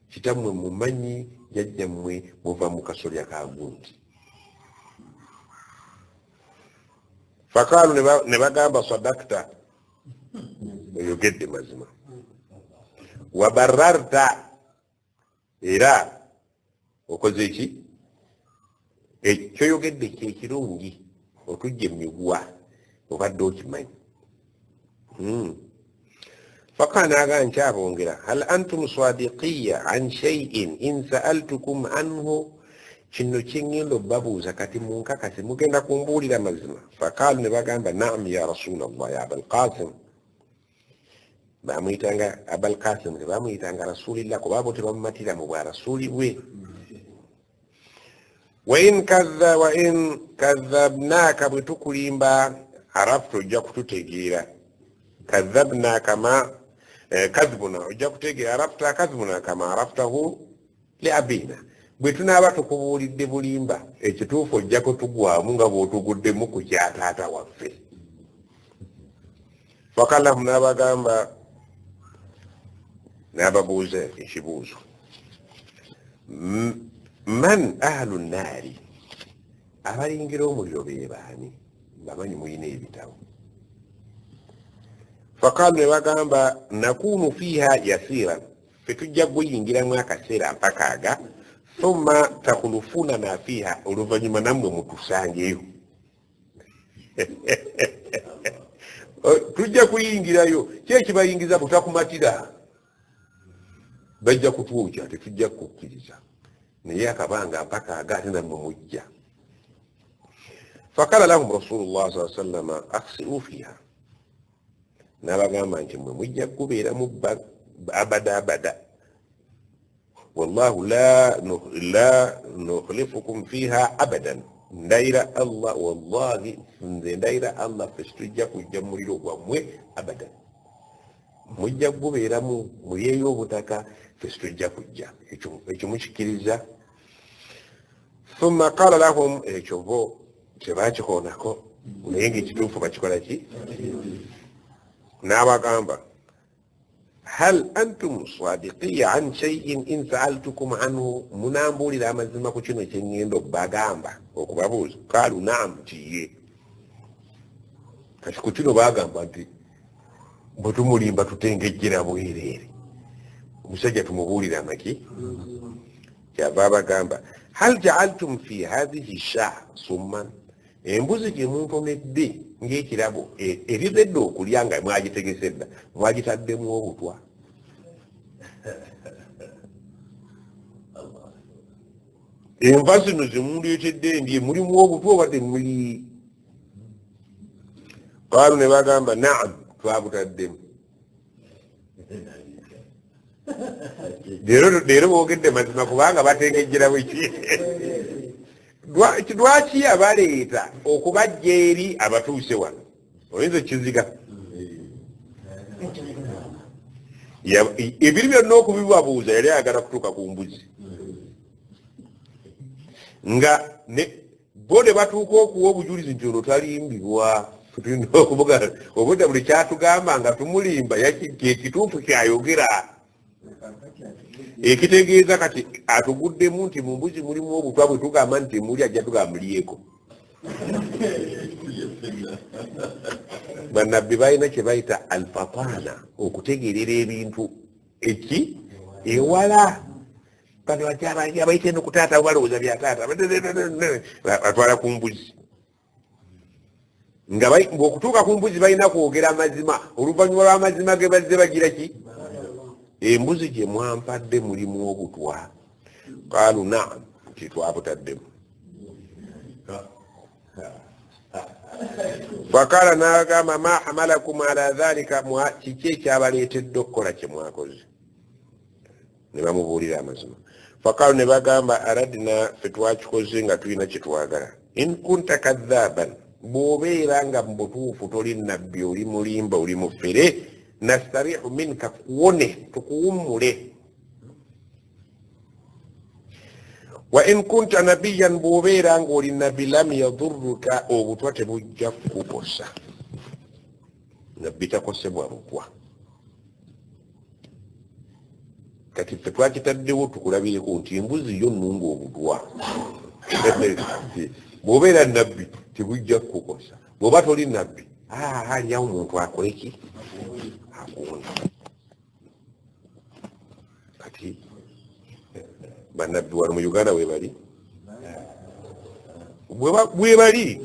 kitammwe mumanyi jjajjammwe muva mu kasolya ka gundi. Fakalu ne bagamba sadakta oyogedde mazima wabararta era okoze eki ekyoyogedde kyekirungi otujja emigwa obadde okimanyi. Fakana n'agamba nkyabongera hal antum swadiqiya an shay'in in sa'altukum anhu kino kyengenda obbabuuza kati munkakase mugenda kumbuulira mazima. Fakaalu ne bagamba naam ya rasulallah ya Abal Qasim. Bamuyitanga Abal Qasim tebamuyitanga rasulillah kuba bo tebamumatira mu bwa rasuli bwe. wa in kadhabnaka bwe tukulimba araftu ojja kututegeera kadhabna kama kadhibuna ojja kutegeera arafta kadhibuna kama araftahu li abina bwe tunaaba tukubuulidde bulimba ekituufu ojja kutugwamu nga bw'otuguddemu ku kyataata waffe. Fakalahum n'abagamba n'ababuuza ekibuuzo man ahlu nnaari abalingira omuliro be baani bamanyi mulina ebitabo faqalu ne bagamba nakunu fiha yasiran fetujja guyingiramu akaseera mpaka aga thumma takhulufunana fiha oluvannyuma nammwe mutusangeyo tujja kuyingirayo kyekibayingiza butakumatira bajja kutwokya tetujja kukkiriza naye akabanga mpaka aga ate nammwe mujja fakala lahum rasulullah saa sallama aksiru fiha n'abagamba nti mwe mujja kubeeramu abada wallahu la nukhlifukum fiha abadan ndayira allah wallahi nze ndayira allah ffe situjja kujja muliro gwammwe abadan mujja kubeeramu mulyeyo obutaka ffe situjja kujja ekyo mukikiriza thumma qala lahum ekyo bo tebakikonako naye ngaekituufu bakikola ki n'abagamba hal antum sadiqiya an shay'in in sa'altukum anhu munambuulira amazima ku kino kyeŋŋenda okubagamba okubabuuza kaalu naam kiye kati ku kino bagamba nti bwe tumulimba tutengejjera bwereere omusajja tumubuulira amaki kyava abagamba hal ja'altum fi hadhihi shaa summan embuzi gye muntomedde ng'ekirabo erizedde okulya nga mwagitegese dda mwagitaddemu obutwa enva zino zemundeetedde ndye mulimu obutwa oba temuli qaalu ne bagamba naam twabutaddemu leero boogedde mazima kubanga batengejjera bweki lwaki abaleeta okubajja eri abatuuse wano oyinza ekiziga ebiri byonna okubibabuuza yali ayagala kutuuka ku mbuzi nga bo ne batuuka okuwa obujulizi nti ono talimbibwa tulina okuvuga obudde buli kyatugamba nga tumulimba ekituufu kyayogera ekitegeeza kati atuguddemu nti mu mbuzi mulimu obutwa bwe tugamba nti muli ajja tugamulyeko bannabbi balina kye bayita alfatana okutegerera ebintu eki ewala kati abayite no kutaata balowooza byataata batwala ku mbuzi ng'okutuuka ku mbuzi balina kwogera amazima oluvannyuma lw'amazima ge bazze bagira ki embuzi gye mwampadde mulimu obutwa qaalu naam nti twabutaddemu fakala n'agamba ma hamalakum ala dhalika kiki ekyabaleetedde okukola kye mwakoze ne bamubuulira amazima fakalu ne bagamba aradina ffe twakikoze nga tulina kye twagala in kunta kadhaban bw'obeera nga mu butuufu toli nabbi oli mulimba oli mufere nastarihu minka kuwone tukuwummule wa in kunta nabiyan bw'obeera ng'oli nabbi lam yadurruka obutwa tebujja kukosa nabbi takosebwa butwa kati ffe twakitaddewo tukulabireko nti embuzi yo nnunga obutwa bw'obeera nabbi tebujja kukosa bw'oba toli nabbi aliyawo omuntu akoleki akuwona kati bannabbi wano mu Uganda webali bwebali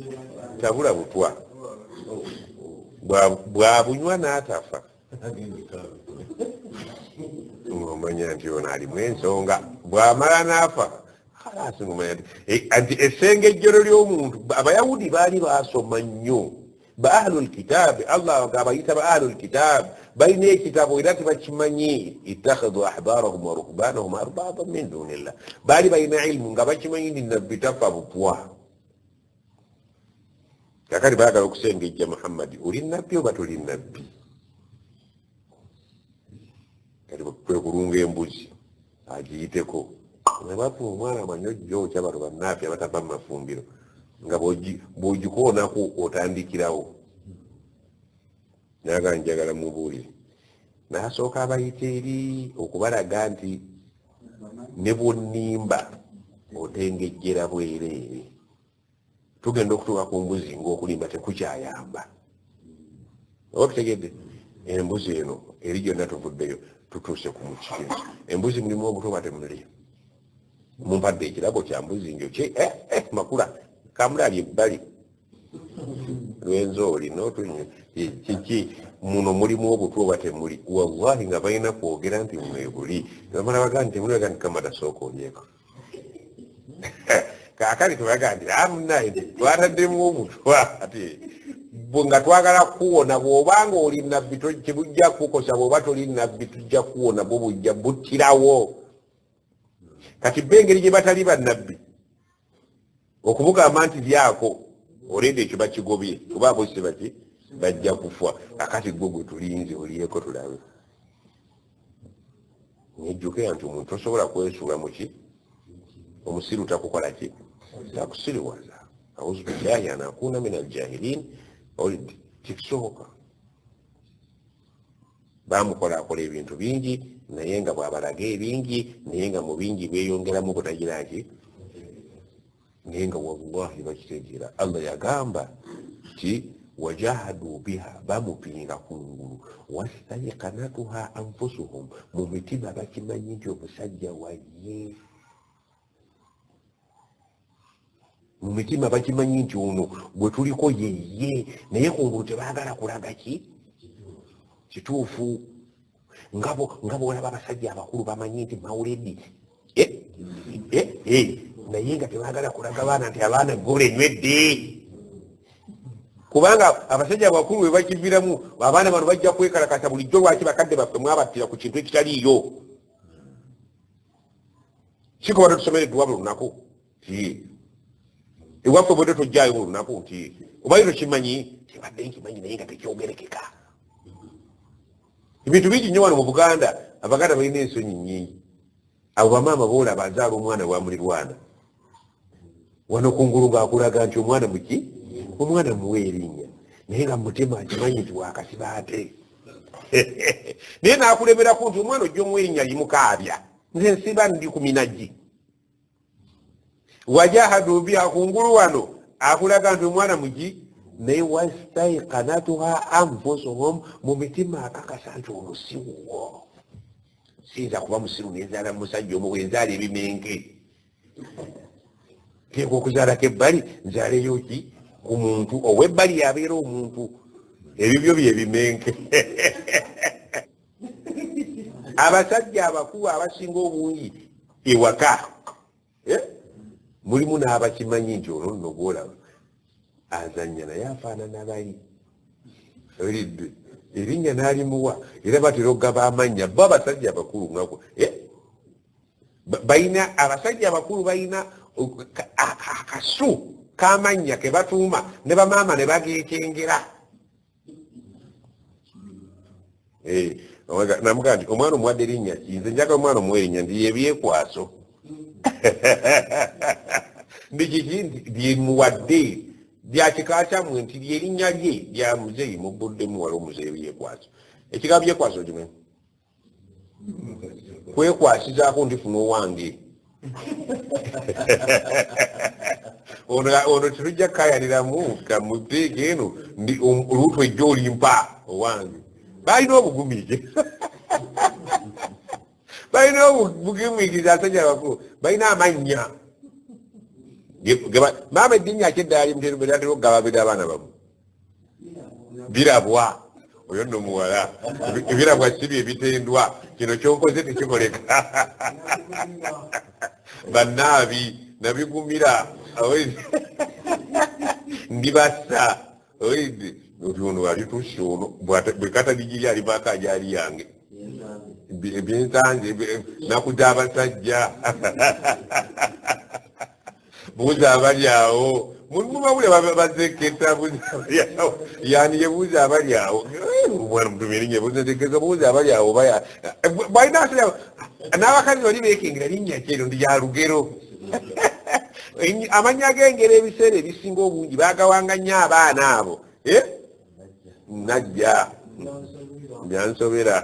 tabula butwa bwabunywa n'atafa omanya nti ono alimu ensonga bwamala n'afa anti essengejjero ly'omuntu abayahudi baali basoma nnyo ba ahlul kitaabi allah abayita ba ahlul kitaabi balina ekitabo era tebakimanyi ittakhadhu ahbarahum wa ruhbanahum arbaban min dunillah baali balina ilmu nga bakimanyi ndi nabbi tafa butwa kakati baagala okusengejja muhammadi oli nabbi oba toli nabbi kati kwe kulunga embuzi agiyiteko nebafuna omwana amanyojjo kyabalo bannaafi abatava mu mafumbiro nga bw'ogikoonako otandikirawo naga njagala mubuulire n'asooka abayita eri okubalaga nti ne bw'onnimba otengejjera bwereere tugenda okutuuka ku mbuzi ng'okulimba tekukyayamba oba tutegedde embuzi eno eri gyonna tuvuddeyo tutuuse ku mukirizo embuzi mulimu obuto bwate mulio mumpadde ekirabo kya mbuzi njo makula kamulali ebbali lwenzooli kiki muno mulimu obutwa bwate muli wallahi nga balina kwogera nti mwebuli bamala bagaa nti temuli bagaa nti kamata sooka olyeko kaakali tebagaa nti amunaye twataddemu obutwa ati nga twagala kuwona bw'obanga oli nabbi kibujja kukosa bw'oba toli nabbi tujja kuwona bwo bujja buttirawo kati bengeri gye batali bannabbi okubugamba nti lyako olende ekyo bakigobye kuba abose bati bajja kufa akati gwe gwe tulinze oliyeko tulabe nejjuke nti omuntu tosobola kwesuula muki omusiru takukola ki takusiriwaza auzu billahi an akuna min aljahilin kikisoboka bamukolakola ebintu bingi naye nga bwabalaga ebingi naye nga mu bingi bweyongeramu butagiraki naye nga wallahi bakitegeera allah yagamba ti wajahadu biha bamupinga kungulu wastaiqanatuha anfusuhum mu mitima bakimanyi nti omusajja waye mu mitima bakimanyi nti ono gwe tuliko yeye naye kungulu tebaagala kulaga ki kituufu nga bolaba abasajja abakulu bamanyi nti mawuledi naye nga tebaagala kulaga baana nti abaana gola enywedde kubanga abasajja abakulu bwe bakiviramu abaana bano bajja kwekalakasa bulijjo lwaki bakadde baffe mwabattira ku kintu ekitaliiyo kikoba tetusomereddwa buli lunaku ewaffe bwete tojjayo buli lunaku nti obayo tokimanyi kibadde nkimanyi naye nga tekyogerekeka ebintu bingi nnyo wano mu Buganda abaganda balina ensonyi nnyingi abo bamaama boola bazaala omwana wa mulirwana wano kungulu ngaakulaga nti omwana muki omwana muwe erinnya naye nga mutima akimanyi nti wakasiba ate naye naakulemerako nti omwana ojja omuwa erinnya limukaabya nze nsiba ndi ku minagi wajahadu biha kungulu wano akulaga nti omwana muki naye wastaiqanatuha anfusuhum mu mitima akakasa nti olusiwuwo siyinza kuba musiru nenzaala musajja omu bwenzaala ebimenke teeka okuzaalako ebbali nzaaleyo ki ku muntu ow'ebbali yabeera omuntu ebibyo byebimenke abasajja abakulu abasinga obungi ewaka mulimu n'abakimanyi nti ono nno gwolaba azanya naye afaanana bali olidde erinnya n'alimuwa era batera okugaba amannya bo abasajja abakulu ngako balina abasajja abakulu balina akasu k'amannya ke batuuma ne bamaama ne bageekengera namugaa nti omwana omuwadde erinnya kinze njagala omwana omuwa erinnya ndi yebyekwaso ndikiki nti byemuwadde byakika kyammwe nti lyerinnya lye lya muzeeyi mubuddemu wali omuzeeyi byekwaso ekigambo byekwaso kimanyi kwekwasizaako ndifuna owange ono tetujja kukayaniramu kamuteeka eno oluutu ejja olimpa owange balina obugumije balina obugumiriza asajja abakulu balina amannya maama eddinya akyeddaali muteeruberatera okugababira abaana bamu birabwa oyo nno muwala ebirabwa sibi ebitendwa kino kyonkoze tekikoleka bannaabi nabigumira ndibassa oide oti ono alitusse ono bwe kataligiri alivaako ajali yange ebyensanze nakuta abasajja buuza abali awo mubawule bazeketa yani yebuuza abali awo mwana mutumi erinnya buzetekeza buuza abali awo balina n'abakazi bali beekengera linnya kyero ndi lya lugero amannya g'engero ebiseera ebisinga obungi baagawanga nnyo abaana abo najja byansobera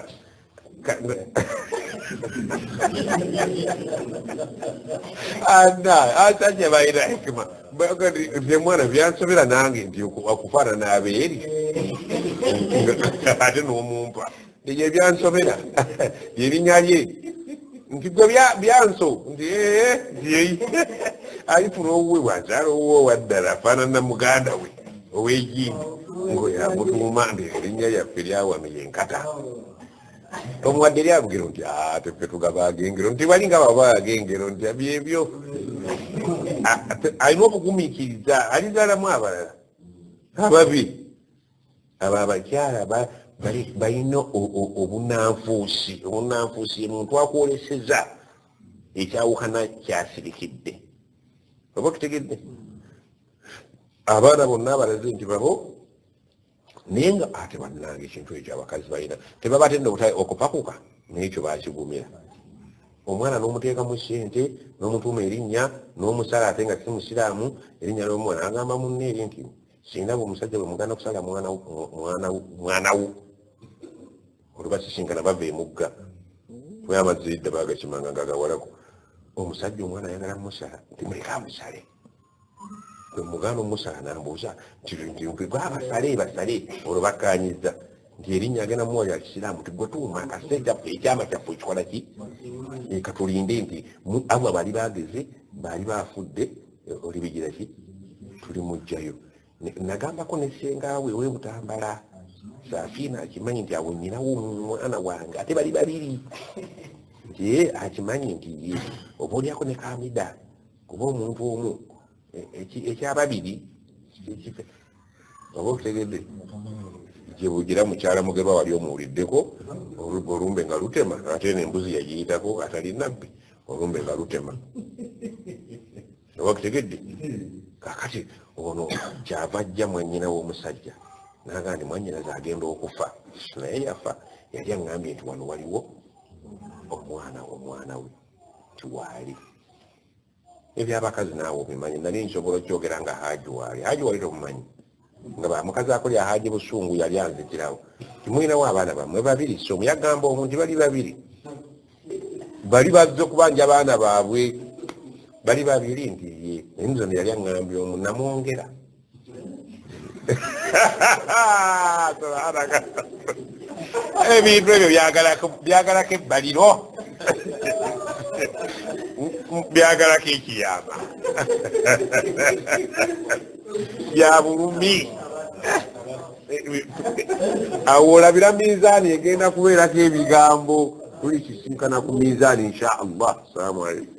asajja balina hikima nze mwana byansobera nange nti okufaanana abeeri ate n'omumpa ebyo byansobera erinnya lye nti gwe byanso nti ayifuna owuwe bwakyala owuwe waddala afaanana muganda we ow'ejjingi ngoyamutuuma nti erinnya lyaffe lyawano yenkata omuwadde lyalugero nti tefe tugaba agengero nti balinga baba agengero nti byebyo alina okugumiikiriza alizaalamu abalala ababi abo abakyala balina obunanfuusi omuntu akwoleseza ekyawukana kyasirikidde oba tutegedde abaana bonna abalaze nti babo naye nga ate bannanga ekintu ekyo abakazi balina tebabatenda okupakuka nekyo bakigumira omwana n'omuteekamu sente n'omutuuma erinnya n'omusala ate nga si musiraamu erinnya n'omwana agamba munne eri nti singa omusajja bwe muganda kusala mwana wo olubasisinkana bava emugga we amaziridde bagakimanga nga agawalako omusajja omwana ayagala musala nti muleka amusale gwe muganda omusala nambuuza nti basale olwo bakkanyiza nti erinnya agenda muwali akisiraamu nti gwe tuuma akase kyaffe ekyama kyaffe ekikola ki katulinde nti abo bali bageze baali bafudde olibigira ki tuli mujjayo nagambako nesengaawe webutambala Safiina akimanyi nti awo nnyinawo omwana wange ate bali babiri nti akimanyi nti oba olyako ne Kamida kuba omuntu omu ekyababiri oba okutegedde gyebugira mukyala mugerwa wali omuwuliddeko olumbe nga lutema ate n'embuzi yagiyitako atali nabbi olumbe nga lutema oba okutegedde kakati ono kyava ajja mwannyina w'omusajja naga ndi mwannyinaze agenda okufa naye yafa yali aŋŋambye nti wano waliwo omwana we tiwaali ebyabakazi naawe obimanyi nali nsobola okyogera nga haaji waali tomumanyi nga bamukazi akolya haaji busungu yali anzikirawo timulinawo abaana bammwe babiri so muyagamba omu nti bali babiri bali bazze okubanja abaana baabwe bali babiri nti enzono yali aŋŋambye omu namwongera ebintu ebyo byagalako ebbaliro byagalako ekiyama bya bulumi awo olabira mizaani egenda kubeerako ebigambo tulikisinkana ku mizaani insha Allah. Assalamu alaikum.